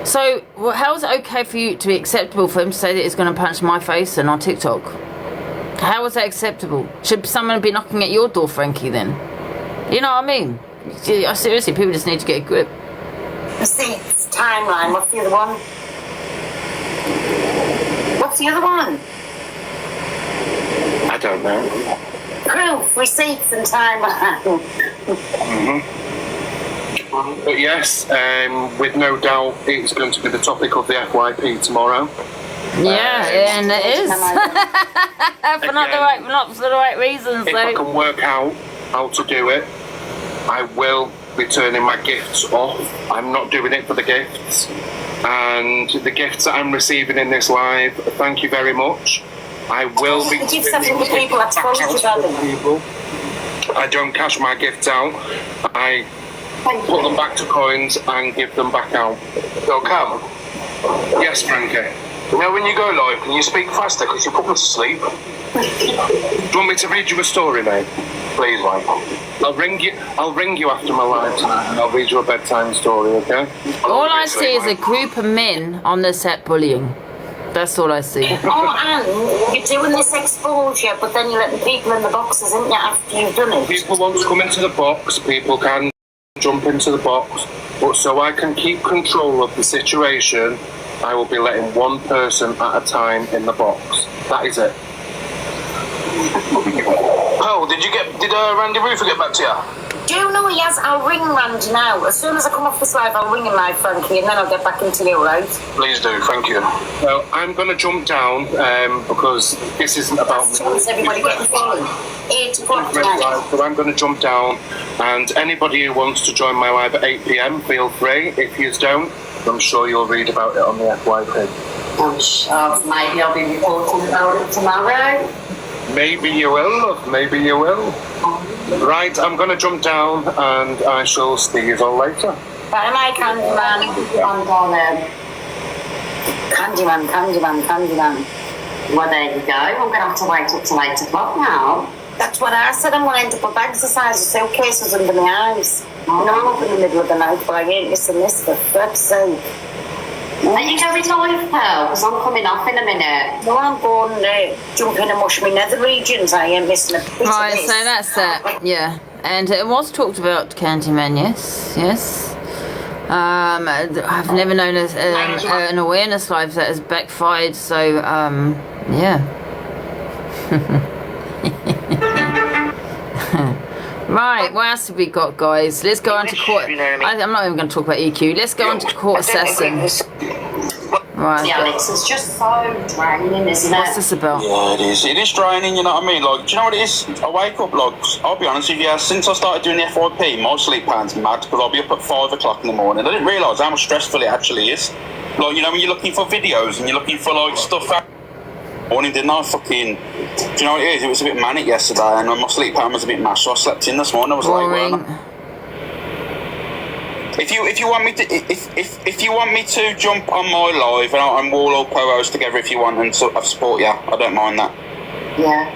So, well, how is it okay for you to be acceptable for him to say that he's going to punch my face and on TikTok? How is that acceptable? Should someone be knocking at your door, Frankie, then? You know what I mean? Seriously, people just need to get a grip. Receipts, timeline, what's the other one? What's the other one? I don't know. Proof, receipts and timeline. But yes, with no doubt, it's going to be the topic of the FYP tomorrow. Yeah, and it is. not for the right reasons. If I can work out how to do it, I will be turning my gifts off. I'm not doing it for the gifts. And the gifts that I'm receiving in this live, thank you very much. I will be Give something to people. I told you about them. I don't cash my gifts out. I put them back to coins and give them back out. Yo, Cam. Yes, Frankie. You know when you go live, can you speak faster because you put me to sleep? Do you want me to read you a story, mate? Please, mate. I'll ring you after my live tonight and I'll read you a bedtime story, okay? All I see is a group of men on the set bullying. That's all I see. Oh, and you're doing this exposure, but then you're letting people in the boxes, isn't you, after you've done it? People want to come into the box, people can jump into the box, but so I can keep control of the situation, I will be letting one person at a time in the box. That is it. Oh, did Randy Roofer get back to you? Do you know he has? I'll ring Randy now. As soon as I come off this live, I'll ring him live, Frankie, and then I'll get back into you, right? Please do, thank you. Well, I'm going to jump down because this isn't about me. Is everybody getting phone? 8 o'clock tonight. So I'm going to jump down, and anybody who wants to join my live at 8 p.m, feel free. If you don't, I'm sure you'll read about it on the FYP. I'm sure maybe I'll be reporting about it tomorrow. Maybe you will, love. Maybe you will. Right, I'm going to jump down and I shall see you all later. Bye, my Candyman. I'm gonna. Candyman. Well, there you go. I'm going to have to wait up till 8 o'clock now. That's what I said. I'm going to end up with bags the size of suitcases under my eyes. I know I'm up in the middle of the night, but I ain't missing this for fuck's sake. Are you going live, Pearl? Because I'm coming off in a minute. No, I'm going jumping and wash my nether regions. I ain't missing a bit Right, of this. so that's it. Yeah, and it was talked about Candyman. Yes. I've never known an awareness live that has backfired. So yeah. Right, what else have we got, guys? Let's go on to court. I'm not even going to talk about EQ. Let's go on to court assessing. Right. Yeah, it's just so draining, isn't it? What's this about? Yeah, it is. It is draining, you know what I mean? Like, do you know what it is? I wake up, like, I'll be honest with you, since I started doing the FYP, my sleep pattern's mad because I'll be up at 5 o'clock in the morning. I didn't realise how much stressful it actually is. Like, you know, when you're looking for videos and you're looking for, like, stuff out morning, didn't I? Fucking, do you know what it is? It was a bit manic yesterday and my sleep pattern was a bit mashed, so I slept in this morning. I was Boring. like, well, if you want me to if you want me to jump on my live and we'll all co-host together if you want and I support you, I don't mind that. Yeah.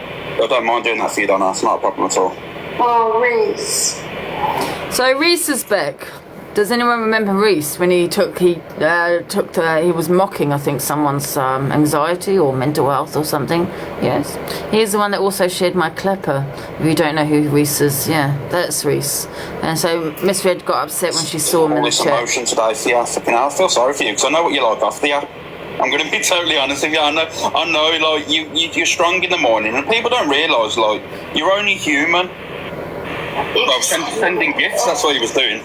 I don't mind doing that for you, Donna. It's not a problem at all. Oh, Reese. So Reese is back. Does anyone remember Reese when he was mocking, I think, someone's anxiety or mental health or something? Yes. He's the one that also shared my clipper. If you don't know who Reese is, yeah, that's Reese. And so Miss Red got upset when she saw him in the this chat. emotion today for you. Fucking hell, I feel sorry for you because I know what you're like after you. I'm going to be totally honest with you. I know, like you're strong in the morning, and people don't realise, like, you're only human. Well, sending gifts, that's what he was doing.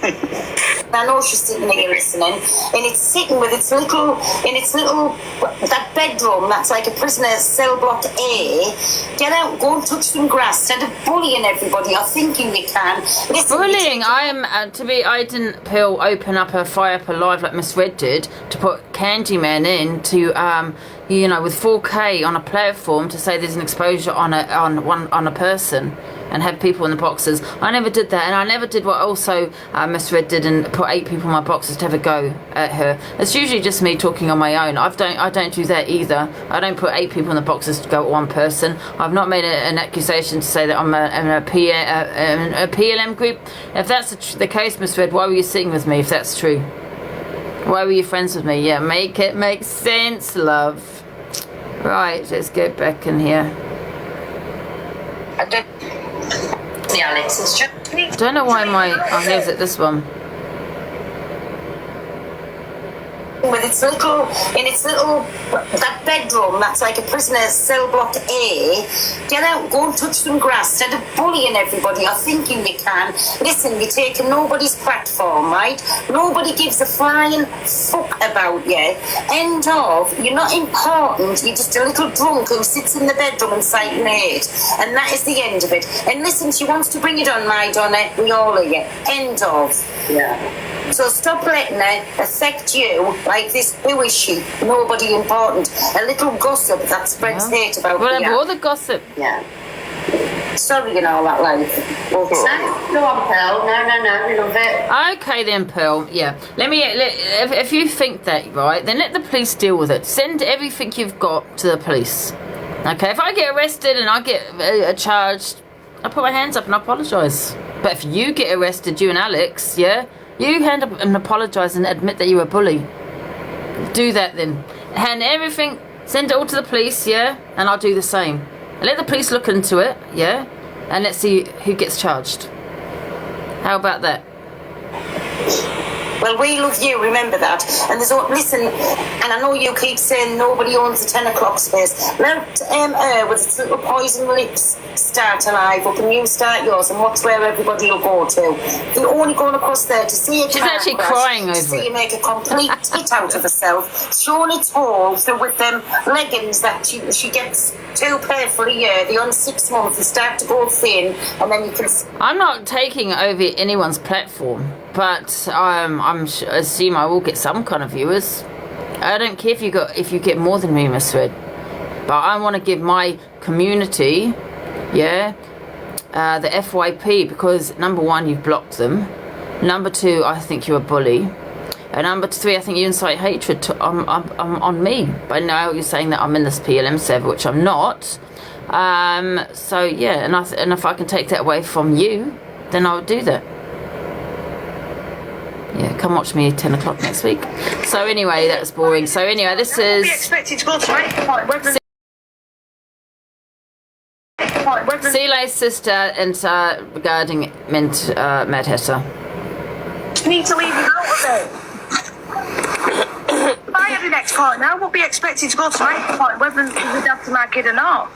I know she's sitting there listening, and it's sitting with its little, that bedroom that's like a prisoner's cell block A. Get out, go and touch some grass instead of bullying everybody or thinking you can. Listen, Bullying, I am, I didn't open up a Fire Up Alive like Miss Red did to put Candyman in to, with 4K on a platform to say there's an exposure on a person and have people in the boxes. I never did that, and I never did what also Miss Red did and put 8 people in my boxes to have a go at her. It's usually just me talking on my own. I don't do that either. I don't put 8 people in the boxes to go at one person. I've not made an accusation to say that I'm in a PLM group. If that's the case, Miss Red, why were you sitting with me if that's true? Why were you friends with me? Yeah, make it make sense, love. Right, let's get back in here. honestly, Alex, it's just... I don't know why my... Oh, here's it, this one. with its little, that bedroom that's like a prisoner's cell block A, get out, go and touch some grass instead of bullying everybody or thinking you can. Listen, you're taking nobody's platform, right? Nobody gives a flying fuck about you. End of. You're not important, you're just a little drunk who sits in the bedroom and citing hate. And that is the end of it. And listen, she wants to bring it on, my Donna, we all are you. End of. Yeah. So stop letting her affect you like this. Who is she? Nobody important. A little gossip that spreads hate about Whatever, all the gossip. Yeah. Sorry and all that, like. Go on, Pearl. No, we love it. Okay then, Pearl. Yeah. If you think that, right, then let the police deal with it. Send everything you've got to the police. Okay, if I get arrested and I get charged, I put my hands up and I apologise. But if you get arrested, you and Alex, yeah, you hand up and apologise and admit that you were a bully. Do that then. Hand everything, send it all to the police, yeah, and I'll do the same. And let the police look into it, yeah, and let's see who gets charged. How about that? Well, we love you, remember that. And there's listen, and I know you keep saying nobody owns the 10 o'clock space. Let her with its little poison lips start alive up and you start yours and watch where everybody will go to. They're only going across there to see a She's actually crying over to see it. you make a complete tit out of herself, showing its holes with them leggings that she gets £2 for a year. They're on 6 months, they start to go thin, and then you can... I'm not taking over anyone's platform, but assume I will get some kind of viewers. I don't care if you get more than me, Miss Red, but I want to give my community, yeah, the FYP, because number one, you've blocked them. Number two, I think you're a bully. And number three, I think you incite hatred on me. But now you're saying that I'm in this PLM server, which I'm not. So yeah, and if I can take that away from you, then I would do that. Yeah, come watch me 10 o'clock next week. So anyway, that's boring. So anyway, this is... Be expected to go tonight. See you later, sister, and regarding Mad Hatter. You need to leave you out of it. By every next part now, we'll be expected to go tonight, whether we have to my kid or not.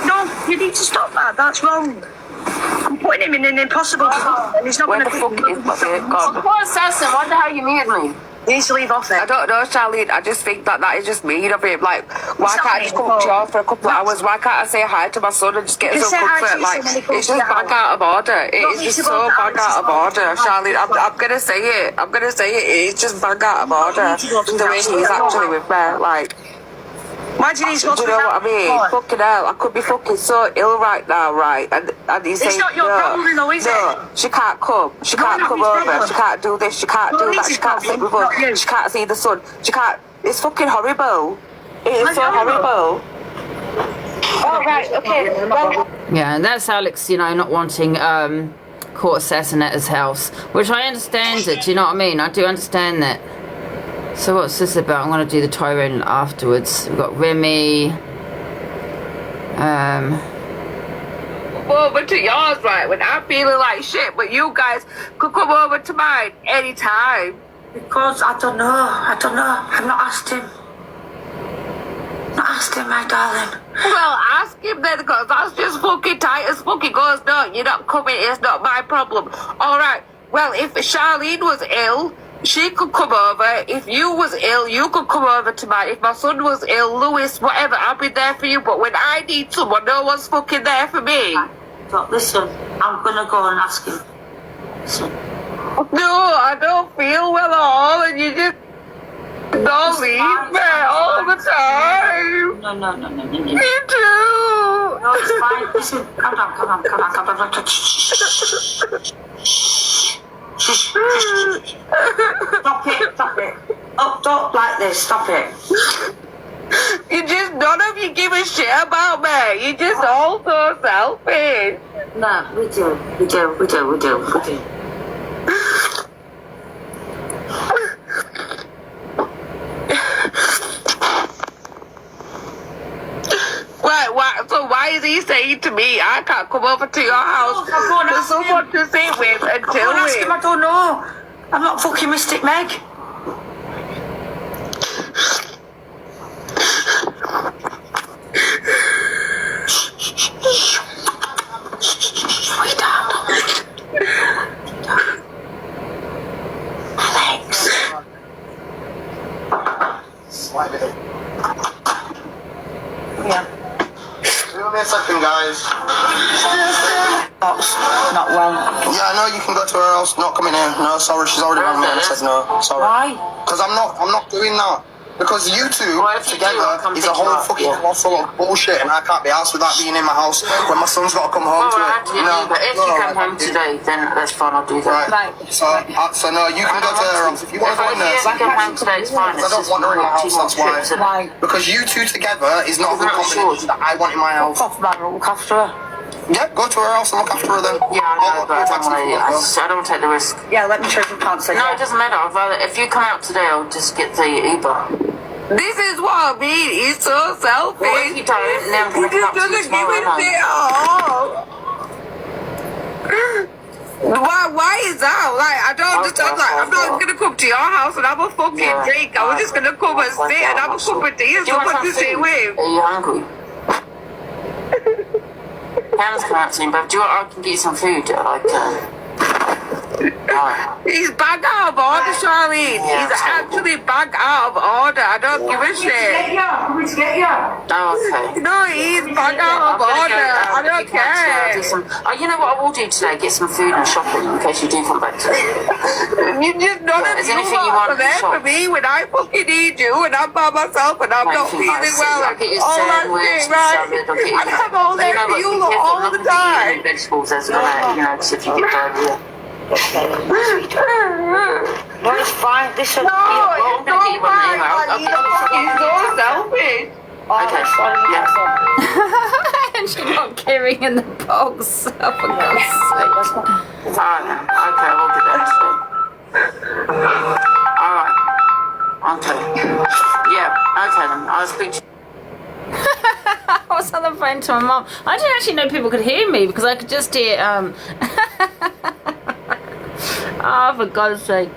No, you need to stop that. That's wrong. I'm putting him in an impossible position, and he's not going to... Of course, Sassy, what the hell you mean me? He needs to leave off it. I don't know, Charlene. I just think that is just mean of him. Like, why can't I just come to you for a couple of hours? Why can't I say hi to my son and just get some comfort? Like, it's just bang out of order. It is just so bang out of order, Charlene. I'm gonna say it. I'm gonna say it. It's just bang out of order. The way he's actually with me, like. Imagine he's got do you know what I mean? Fucking hell, I could be fucking so ill right now, right? And he's saying, it's not your problem, though, is no, she can't come. She can't come over. She can't do this. She can't do that. She can't sleep with us. She can't see the sun. She can't. It's fucking horrible. It is so horrible. Oh, right, okay. Well, yeah, and that's Alex, not wanting court assassin at his house, which I understand it. Do you know what I mean? I do understand that. So what's this about? I'm going to do the Tyrone afterwards. We've got Remy. over to yours, right, when I'm feeling like shit, but you guys could come over to mine anytime. Because I don't know. I've not asked him. Not asked him, my darling. Well, ask him then, because that's just fucking tight as fucking goes. No, you're not coming, it's not my problem. Alright, well, if Charlene was ill, she could come over. If you was ill, you could come over to mine. If my son was ill, Lewis, whatever, I'll be there for you. But when I need someone, no one's fucking there for me. But listen, I'm gonna go and ask him. Listen. No, I don't feel well at all, and you just don't leave me all the time. No. You do. No, it's fine. Listen, calm down. Shh. Stop it. Oh, don't like this, stop it. You just, none of you give a shit about me. You just all so selfish. No, we do. Right, so why is he saying saying to me, I can't come over to your house for someone to sit with and chill Go and ask with. him, I don't know. I'm not fucking Mystic Meg. Yeah. Give me a second, guys. Not well. Yeah, I know you can go to her house. Not coming in. No, sorry, she's already rang me and said no. Sorry. Why? Because I'm not doing that. Because you two together is a whole fucking colossal of bullshit, and I can't be arsed with that being in my house when my son's got to come home to it. But if you come home today, then that's fine. I'll do that. Right. So no, you can go to her house if you want to go in there. If I come home today, it's fine. I don't want her in my house. That's why. Because you two together is not a good combination that I want in my house. Off, man, look after her. Yeah, go to her house and look after her then. Yeah, I know, but I don't want to take the risk. Yeah, let me show you can't say No, it doesn't matter. I'd rather, if you come out today, I'll just get the Uber. This is what I mean. He's so selfish. Well, if you don't, then I'm He going to just come up to you doesn't give tomorrow. a shit at all. Why is that? Like, I don't understand. Like, I'm not going to come to your house and have a fucking drink. I was just going to come and sit and have a cup of tea and someone to sit with. Are you hungry? Hannah's come out soon, but do you want, I can get you some food, He's bang out of order, Charlene. Yeah, He's actually bang out of order. I don't give a shit. Come to get you. Oh, okay. No, he's bang out of order. I don't care. You know what I will do today? Get some food and shopping in case you do come back today. You just none of Is you anything you are want there to for shop? me when I fucking need you and I'm by myself and I'm not feeling well. I'll get you All that sandwich, shit, right? salad, I'll get you... I'm all there for you be careful all not the to eat any time. vegetables as well, because if you get diarrhea. No, it's fine. This will No, it's not fine. He's so selfish. Okay, And she got carrying in the box. Oh, for God's sake. Alright, okay, we'll do that today. Alright. Okay. Yeah, okay then. I'll speak to you. I was on the phone to my mum. I didn't actually know people could hear me because I could just hear oh, for God's sake.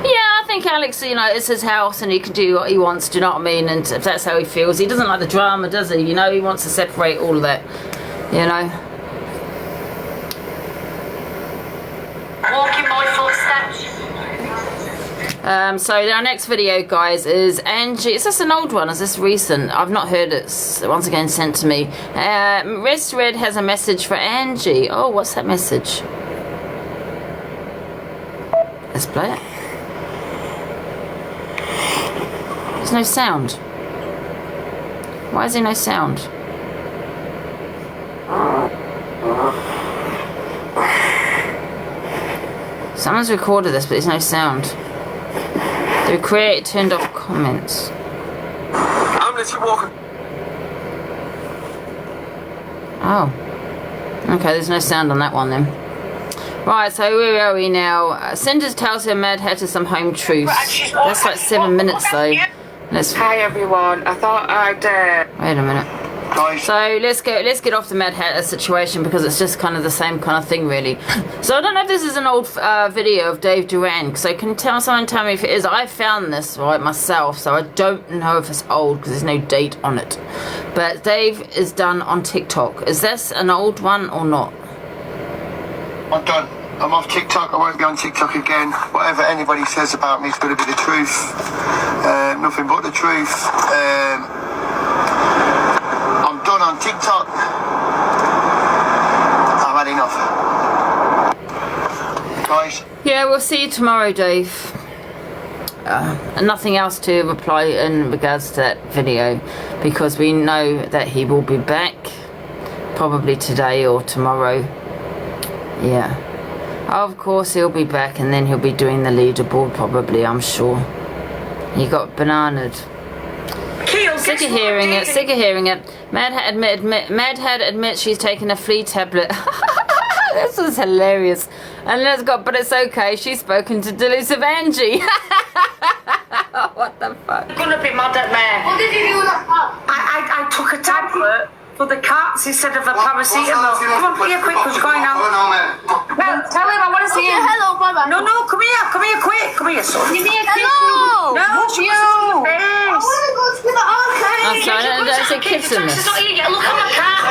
Yeah, I think Alex, it's his house and he can do what he wants, do you know what I mean? And if that's how he feels, he doesn't like the drama, does he? He wants to separate all of that, Walking my footsteps. So our next video, guys, is Angie. Is this an old one? Is this recent? I've not heard it. Once again, sent to me. Rest Red has a message for Angie. Oh, what's that message? Let's play it. There's no sound. Why is there no sound? Someone's recorded this, but there's no sound. The creator turned off comments. I'm letting you walk. Oh. Okay, there's no sound on that one then. Right, so where are we now? Cinders tells her Mad Hatter some home truths. That's like 7 minutes though. Hi everyone. I thought I'd Wait a minute. So let's get off the Mad Hatter situation because it's just kind of the same kind of thing really. So I don't know if this is an old video of Dave Duran. So can someone tell me if it is? I found this right myself, so I don't know if it's old because there's no date on it. But Dave is done on TikTok. Is this an old one or not? I'm done. I'm off TikTok. I won't be on TikTok again. Whatever anybody says about me is going to be the truth. Nothing but the truth. I'm done on TikTok. I've had enough. Guys. Yeah, we'll see you tomorrow, Dave. And nothing else to reply in regards to that video because we know that he will be back probably today or tomorrow. Yeah. Of course he'll be back and then he'll be doing the leaderboard probably, I'm sure. He got bananaed. Sick of hearing it. Mad Hat admits she's taken a flea tablet. This was hilarious. And then it's got, but it's okay. She's spoken to delusive Angie. What the fuck? I'm gonna be mad at me. What did you do with that cat? I took a tablet for the cat Xanax instead of a paracetamol. Come on, here, quick, because you're going out. No, tell him I want to see him. Hello, brother. No, come here, quick. Come here, son. Give me a kiss. Hello. No, you. I want to go to the arcade. I'm sorry, there's a kiss in this. Not here yet. Look at my cat.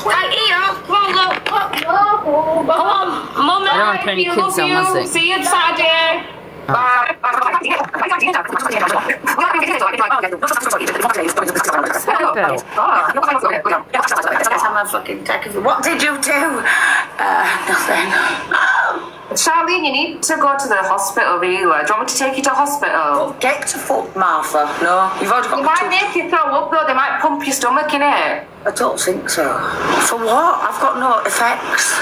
Right here. Come on, look. Come on. Mum, I don't want to put any kids on, was it? See you Saturday. Bye. What did you do? Nothing. Charlene, you need to go to the hospital, really. Do you want me to take you to hospital? Get to fuck, Martha. No, you've already got. They might make you throw up, though. They might pump your stomach in it. I don't think so. For what? I've got no effects.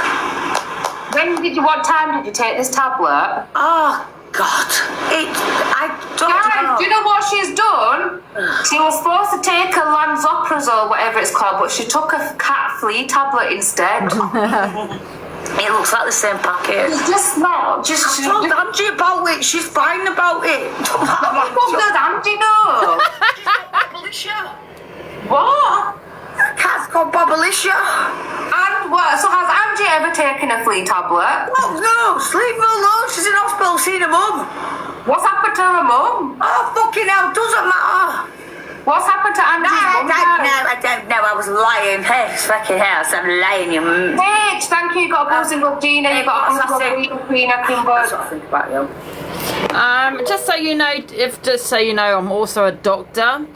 What time did you take this tablet? Oh, God. I don't Guys, know. do you know what she's done? She was supposed to take a lansoprazole, whatever it's called, but she took a cat flea tablet instead. It looks like the same packet. Just not. I told Angie about it. She's fine about it. What does Angie know? What? Cat's got Babalicia. And what? So has Angie ever taken a flea tablet? No, leave her alone. She's in hospital seeing her mum. What's happened to her mum? Oh, fucking hell, doesn't matter. What's happened to Angie's mum? I don't know. I was lying. Hey, fucking hell, I'm lying. You Bitch, thank you. You got a buzzing with Gina. You got a buzzing with Queen of That's what I think about you. Just so you know, I'm also a doctor.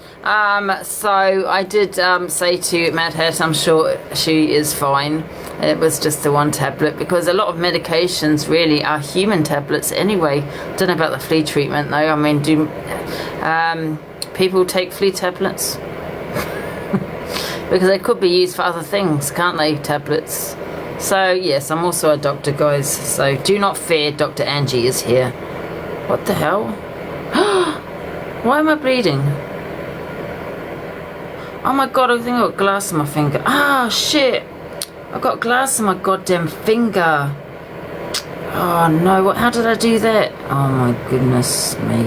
So I did say to Mad Hat, I'm sure she is fine. It was just the one tablet, because a lot of medications really are human tablets anyway. Don't know about the flea treatment though. I mean, do people take flea tablets? Because they could be used for other things, can't they, tablets? So yes, I'm also a doctor, guys. So do not fear, Dr. Angie is here. What the hell? Why am I bleeding? Oh my god, I think I got glass in my finger. Ah, shit. I got glass in my goddamn finger. Oh no, how did I do that? Oh my goodness me.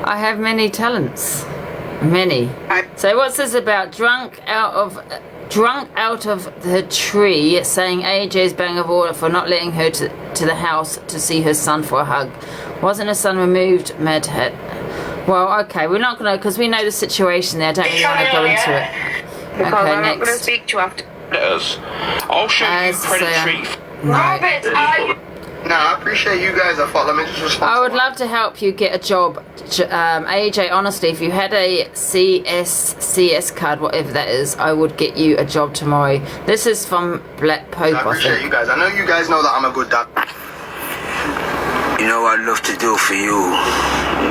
I have many talents. Many. So what's this about? Drunk out of the tree, saying AJ's bang of order for not letting her to the house to see her son for a hug. Wasn't her son removed? Mad Hat. Well, okay, we're not gonna, because we know the situation there. I don't really want to go into it. Because okay, I'm not going to next. speak to you after. I'll show you predatory. Robert, No, I appreciate you guys. I thought, let me just respond. I would love to help you get a job, AJ. Honestly, if you had a CS card, whatever that is, I would get you a job tomorrow. This is from Black Pope, I appreciate I think. you guys. I know you guys know that I'm a good dad. You know what I'd love to do for you?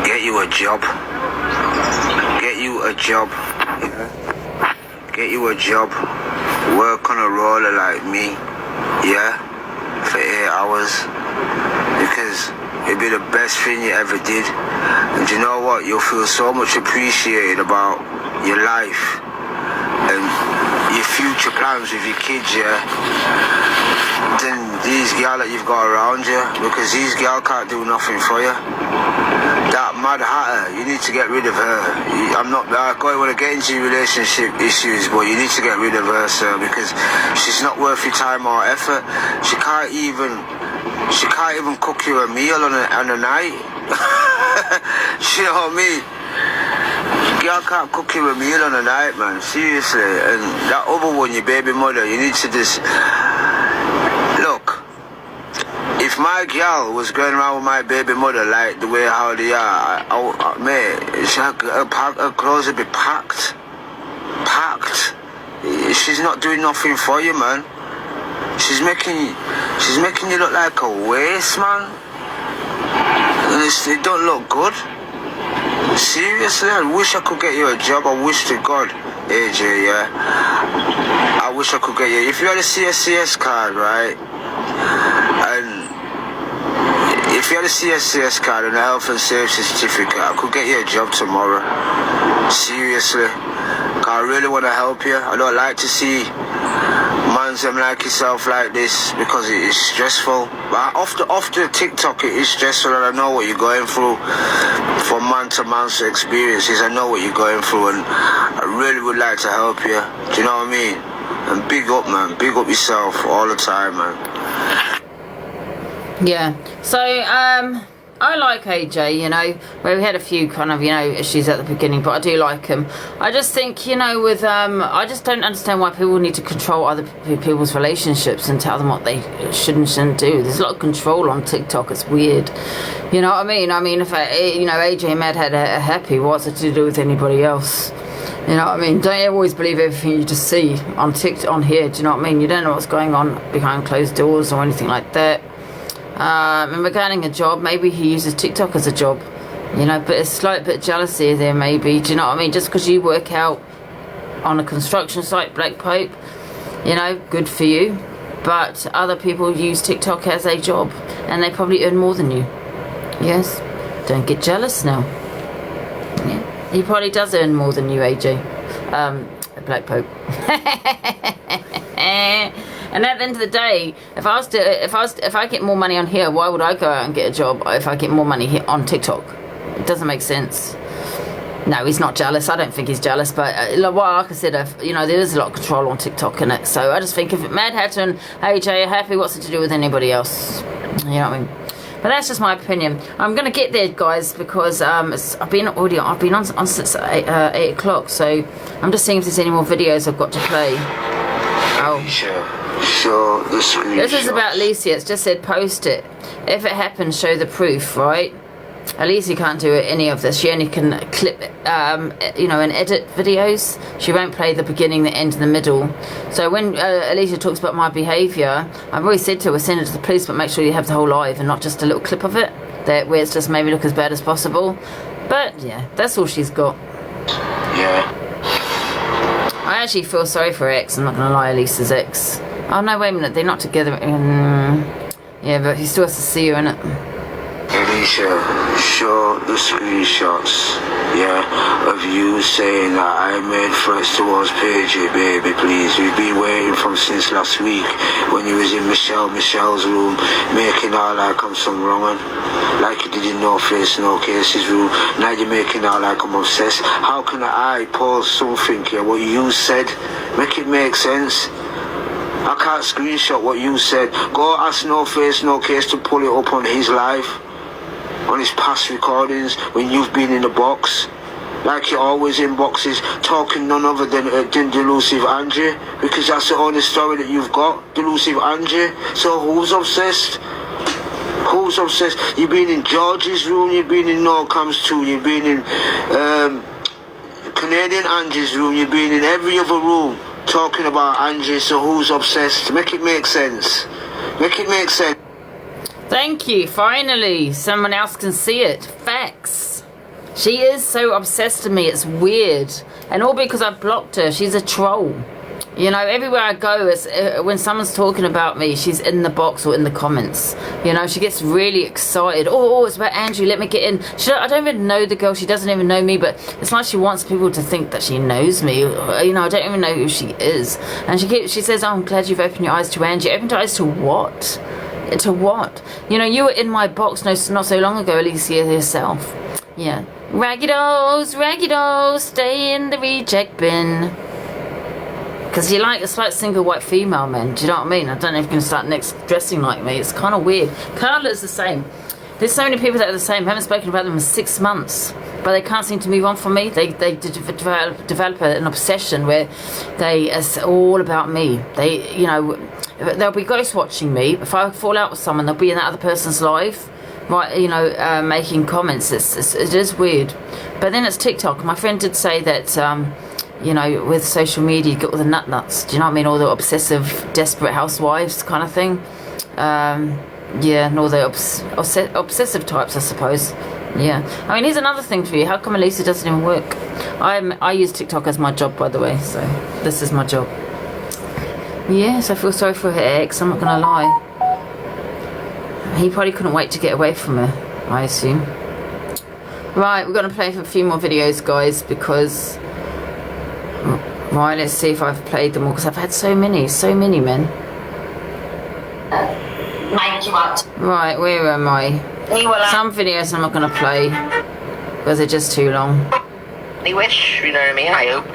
Get you a job. Get you a job. Get you a job. Work on a roller like me. Yeah? For 8 hours. Because it'd be the best thing you ever did. And you know what? You'll feel so much appreciated about your life and your future plans with your kids, yeah? Then these girl that you've got around you, because these girl can't do nothing for you. That Mad Hatter, you need to get rid of her. I don't want to get into relationship issues, but you need to get rid of her, sir, because she's not worth your time or effort. She can't even cook you a meal on a night. You know what I mean? Girl can't cook you a meal on a night, man. Seriously. And that other one, your baby mother, you need to just look. If my girl was going around with my baby mother like the way how they are, mate, her clothes would be packed. She's not doing nothing for you, man. She's making you look like a waste, man. And it don't look good. Seriously, I wish I could get you a job. I wish to God, AJ, yeah. I wish I could get you. If you had a CSCS card, right? And if you had a CSCS card and a health and safety certificate, I could get you a job tomorrow. Seriously. I really want to help you. I don't like to see man's them like yourself like this because it is stressful. But off the TikTok, it is stressful, and I know what you're going through. From man to man's experiences, I know what you're going through, and I really would like to help you. Do you know what I mean? And big up, man. Big up yourself all the time, man. Yeah. So, I like AJ, you know. Well, we had a few kind of, you know, issues at the beginning, but I do like him. I just think, you know, with, I just don't understand why people need to control other people's relationships and tell them what they should and shouldn't do. There's a lot of control on TikTok. It's weird. You know what I mean? I mean, if, you know, AJ and Matt had a happy, what's it to do with anybody else? You know what I mean? Don't always believe everything you just see on TikTok, on here. Do you know what I mean? You don't know what's going on behind closed doors or anything like that. And regarding a job, maybe he uses TikTok as a job, you know, but it's a slight bit of jealousy there maybe, do you know what I mean? Just because you work out on a construction site, Black Pope, you know, good for you, but other people use TikTok as a job, and they probably earn more than you. Yes, don't get jealous now. Yeah. He probably does earn more than you, AJ, Black Pope. And at the end of the day, if I get more money on here, why would I go out and get a job if I get more money here on TikTok? It doesn't make sense. No, he's not jealous. I don't think he's jealous, but like I said, you know, there is a lot of control on TikTok in it. So I just think if Mad Hatter and AJ are happy, what's it to do with anybody else? You know what I mean? But that's just my opinion. I'm gonna get there, guys, because I've been on since 8 o'clock. So I'm just seeing if there's any more videos I've got to play. Oh. Show the screenshot. This is about Alicia. It's just said post it. If it happens, show the proof, right? Alicia can't do any of this. She only can clip, you know, and edit videos. She won't play the beginning, the end, and the middle. So when Alicia talks about my behaviour, I've always said to her, send it to the police, but make sure you have the whole live and not just a little clip of it, where it's just maybe look as bad as possible. But yeah, that's all she's got. Yeah. I actually feel sorry for her ex. I'm not going to lie, Alicia's ex. Oh no, wait a minute, they're not together. Yeah, but he still has to see her, innit? Alicia, show the screenshots, yeah, of you saying that I made threats towards Paige, baby, please. We've been waiting from since last week when you was in Michelle's room, making out like I'm some wrong one, like you did in No Face, No Cases room. Now you're making out like I'm obsessed. How can I pause something here, what you said? Make it make sense. I can't screenshot what you said. Go ask No Face, No Case to pull it up on his live, on his past recordings when you've been in the box, like you're always in boxes, talking none other than Delusive Angie, because that's the only story that you've got, Delusive Angie. So who's obsessed? Who's obsessed? You've been in George's room, you've been in No Cams 2, you've been in Canadian Angie's room, you've been in every other room talking about Angie. So who's obsessed? Make it make sense. Make it make sense. Thank you. Finally, someone else can see it. Facts. She is so obsessed with me. It's weird. And all because I blocked her. She's a troll. You know, everywhere I go, it's, when someone's talking about me, she's in the box or in the comments. You know, she gets really excited. Oh, it's about Angie. Let me get in. I don't even know the girl. She doesn't even know me, but it's like she wants people to think that she knows me. You know, I don't even know who she is. And she says, oh, I'm glad you've opened your eyes to Angie. Opened your eyes to what? To what? You know, you were in my box not so long ago, Alicia herself. Yeah. Raggy-dos, stay in the reject bin. Because you like, it's like single white female men, do you know what I mean? I don't know if you can start next dressing like me. It's kind of weird. Carla's the same. There's so many people that are the same. I haven't spoken about them in 6 months. But they can't seem to move on from me. They develop an obsession where it's all about me. They, you know, they'll be ghost watching me. If I fall out with someone, they'll be in that other person's life, right? You know, making comments. It is weird. But then it's TikTok. My friend did say that, you know, with social media, you get all the nuts. Do you know what I mean? All the obsessive, desperate housewives kind of thing. Yeah, and all the obsessive types, I suppose. Yeah. I mean, here's another thing for you. How come Elisa doesn't even work? I use TikTok as my job, by the way. So this is my job. Yes, I feel sorry for her ex. I'm not going to lie. He probably couldn't wait to get away from her, I assume. Right, we're going to play for a few more videos, guys, because Right, let's see if I've played them all, because I've had so many men. Make you up. Right, where am I? Some videos I'm not going to play because they're just too long. I wish, you know what I mean? I hope.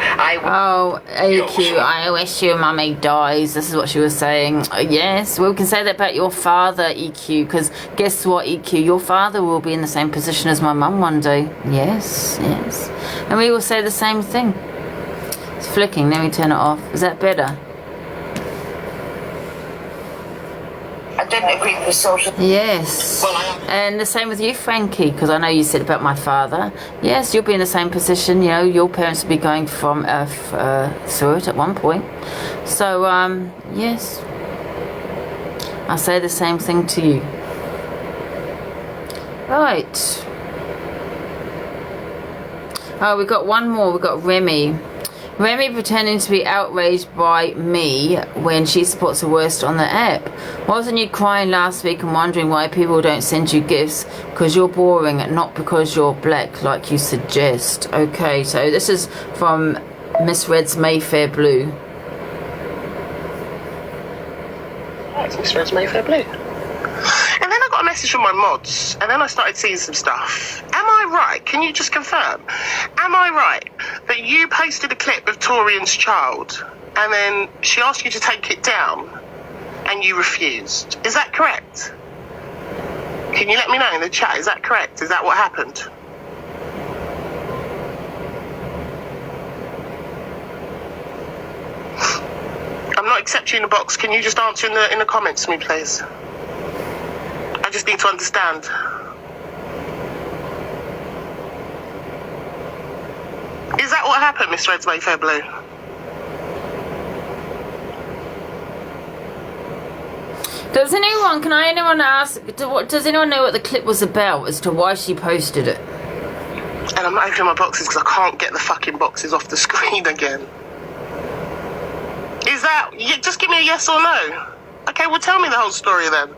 Oh, AQ, I wish your mummy dies. This is what she was saying. Yes, well, we can say that about your father, EQ, because guess what, EQ? Your father will be in the same position as my mum one day. Yes, yes. And we will say the same thing. It's flicking. Let me turn it off. Is that better? I didn't agree with the social. Yes. And the same with you, Frankie, because I know you said about my father. Yes, you'll be in the same position. You know, your parents will be going from through it at one point. So, yes. I'll say the same thing to you. Right. Oh, we got one more. We got Remy. Remy pretending to be outraged by me when she supports the worst on the app. Wasn't you crying last week and wondering why people don't send you gifts? Because you're boring, not because you're black like you suggest. Okay, so this is from Miss Red's Mayfair Blue. It's Miss Red's Mayfair Blue. And then I got a message from my mods, and then I started seeing some stuff. Am I right? Can you just confirm? Am I right that you posted a clip of Torian's child, and then she asked you to take it down, and you refused? Is that correct? Can you let me know in the chat? Is that correct? Is that what happened? I'm not accepting the box. Can you just answer in the comments to me, please? I just need to understand. Is that what happened, Miss Red's Mayfair Blue? Does anyone ask, does anyone know what the clip was about as to why she posted it? And I'm not opening my boxes because I can't get the fucking boxes off the screen again. Is that, just give me a yes or no. Okay, well tell me the whole story then.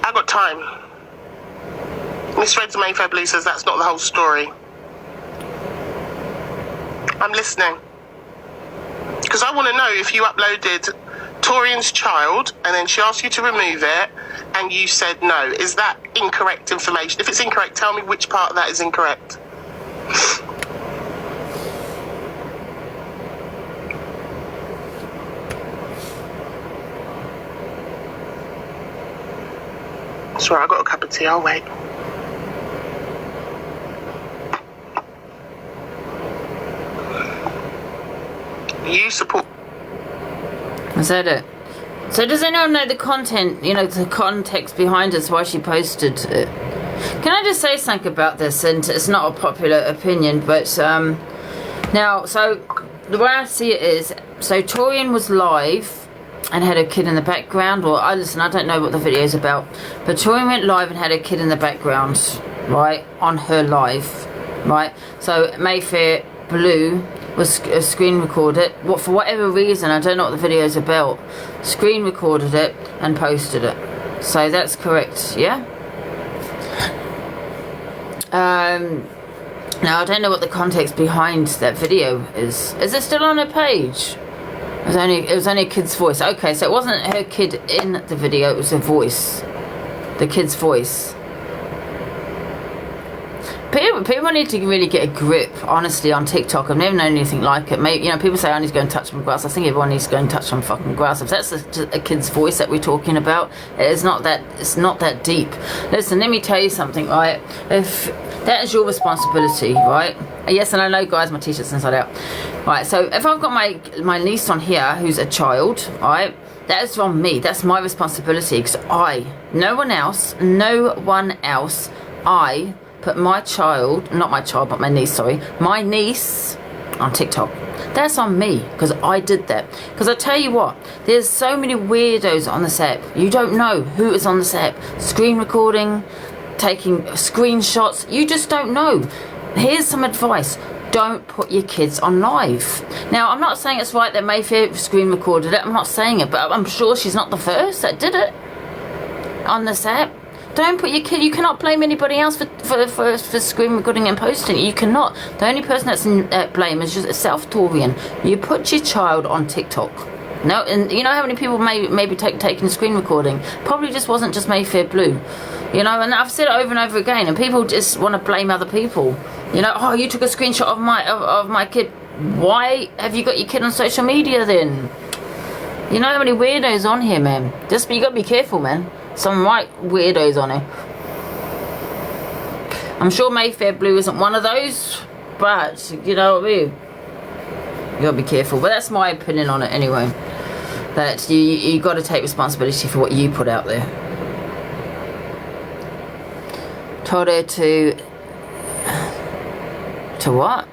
I got time. Miss Red's Mayfair Blue says that's not the whole story. I'm listening. Because I want to know if you uploaded Torian's child and then she asked you to remove it and you said no. Is that incorrect information? If it's incorrect, tell me which part of that is incorrect. That's right, I got a cup of tea, I'll wait. You support. Is that it? So does anyone know the content, the context behind it, why she posted it? Can I just say something about this? And it's not a popular opinion, but now, so the way I see it is, so Torian was live and had a kid in the background, or I don't know what the video is about, but Torian went live and had a kid in the background, right, on her live, right? So Mayfair Blue was screen recorded, for whatever reason, I don't know what the video is about, screen recorded it and posted it. So that's correct, yeah? Now I don't know what the context behind that video is. Is it still on her page? It was only a kid's voice. Okay, so it wasn't her kid in the video, it was her voice. The kid's voice. People need to really get a grip, honestly, on TikTok. I've never known anything like it. Maybe, people say I need to go and touch some grass. I think everyone needs to go and touch some fucking grass. If that's a kid's voice that we're talking about, it's not that deep. Listen, let me tell you something, right? If that is your responsibility, right? Yes, and I know, guys, my t-shirt's inside out. Right, so if I've got my niece on here who's a child, right? That is on me. That's my responsibility, because no one else, I put my child, not my child, but my niece, sorry, my niece on TikTok. That's on me, because I did that. Because I tell you what, there's so many weirdos on this app. You don't know who is on this app. Screen recording, taking screenshots, you just don't know. Here's some advice. Don't put your kids on live. Now, I'm not saying it's right that Mayfair screen recorded it. I'm not saying it, but I'm sure she's not the first that did it on this app. Don't put your kid. You cannot blame anybody else for screen recording and posting it. You cannot. The only person that's in blame is just a self-Torian. You put your child on TikTok. No, and you know how many people maybe taking screen recording? Probably just wasn't just Mayfair Blue. You know, and I've said it over and over again, and people just want to blame other people. You know, oh, you took a screenshot of my kid. Why have you got your kid on social media then? You know how many weirdos on here, man. Just you gotta be careful, man. Some right weirdos on here. I'm sure Mayfair Blue isn't one of those, but you know what I mean. You gotta be careful. But that's my opinion on it anyway. That you got to take responsibility for what you put out there. Told her to what?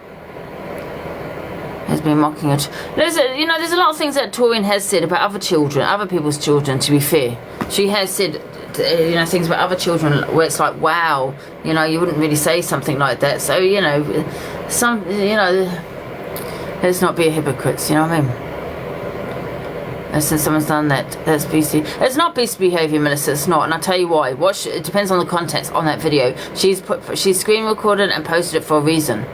Has been mocking her. There's a lot of things that Torian has said about other children, other people's children. To be fair, she has said things about other children where it's like, wow, you wouldn't really say something like that. So let's not be hypocrites. You know what I mean? And since someone's done that, that's beastly. It's not beastly behaviour, Melissa. It's not, and I'll tell you why. It depends on the context on that video. She's screen recorded and posted it for a reason.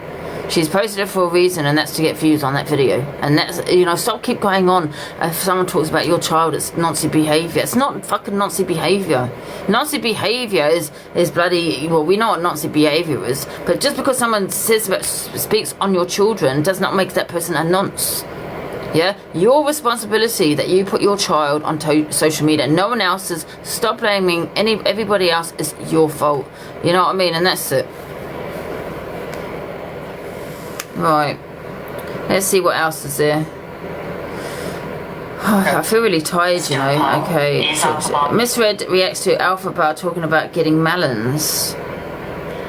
She's posted it for a reason, and that's to get views on that video. And that's, stop going on. If someone talks about your child, it's Nazi behaviour. It's not fucking Nazi behaviour. Nazi behaviour is bloody, well, we know what Nazi behaviour is, but just because someone speaks on your children does not make that person a nonce. Yeah? Your responsibility that you put your child on social media, no one else's. Stop blaming everybody else. It's your fault. You know what I mean? And that's it. Right, let's see what else is there. I feel really tired, Okay, Miss Red reacts to Alpha Bar talking about getting melons.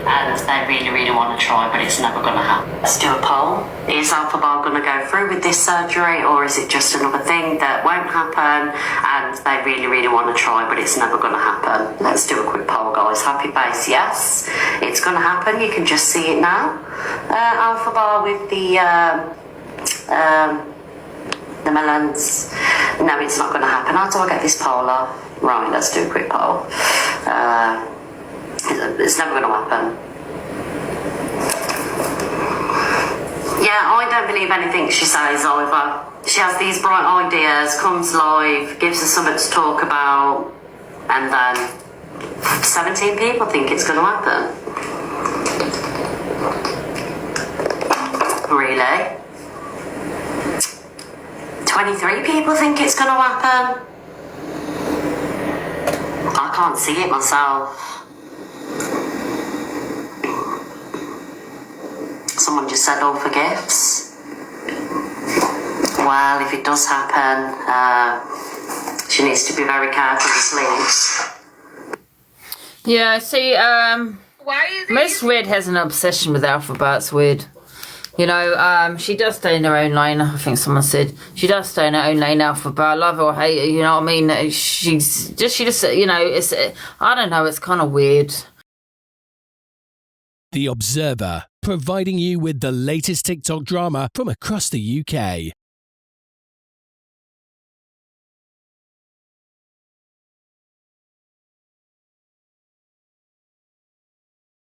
And they really, really want to try, but it's never going to happen. Let's do a poll. Is Alpha Bar going to go through with this surgery, or is it just another thing that won't happen and they really, really want to try, but it's never going to happen? Let's do a quick poll, guys. Happy face, yes. It's going to happen. You can just see it now. Alpha Bar with the melons. No, it's not going to happen. How do I get this poll off? Right, let's do a quick poll. It's never going to happen. Yeah, I don't believe anything she says either. She has these bright ideas, comes live, gives us something to talk about, and then 17 people think it's going to happen. Really? 23 people think it's going to happen. I can't see it myself. Someone just said all for gifts. Well, if it does happen, she needs to be very careful with links. Yeah, see, Miss Red has an obsession with Alpha Bar. It's weird. She does stay in her own lane. I think someone said she does stay in her own lane, Alpha Bar. Love her or hate her, you know what I mean? She just, it's, I don't know, it's kind of weird. The Observer, providing you with the latest TikTok drama from across the UK.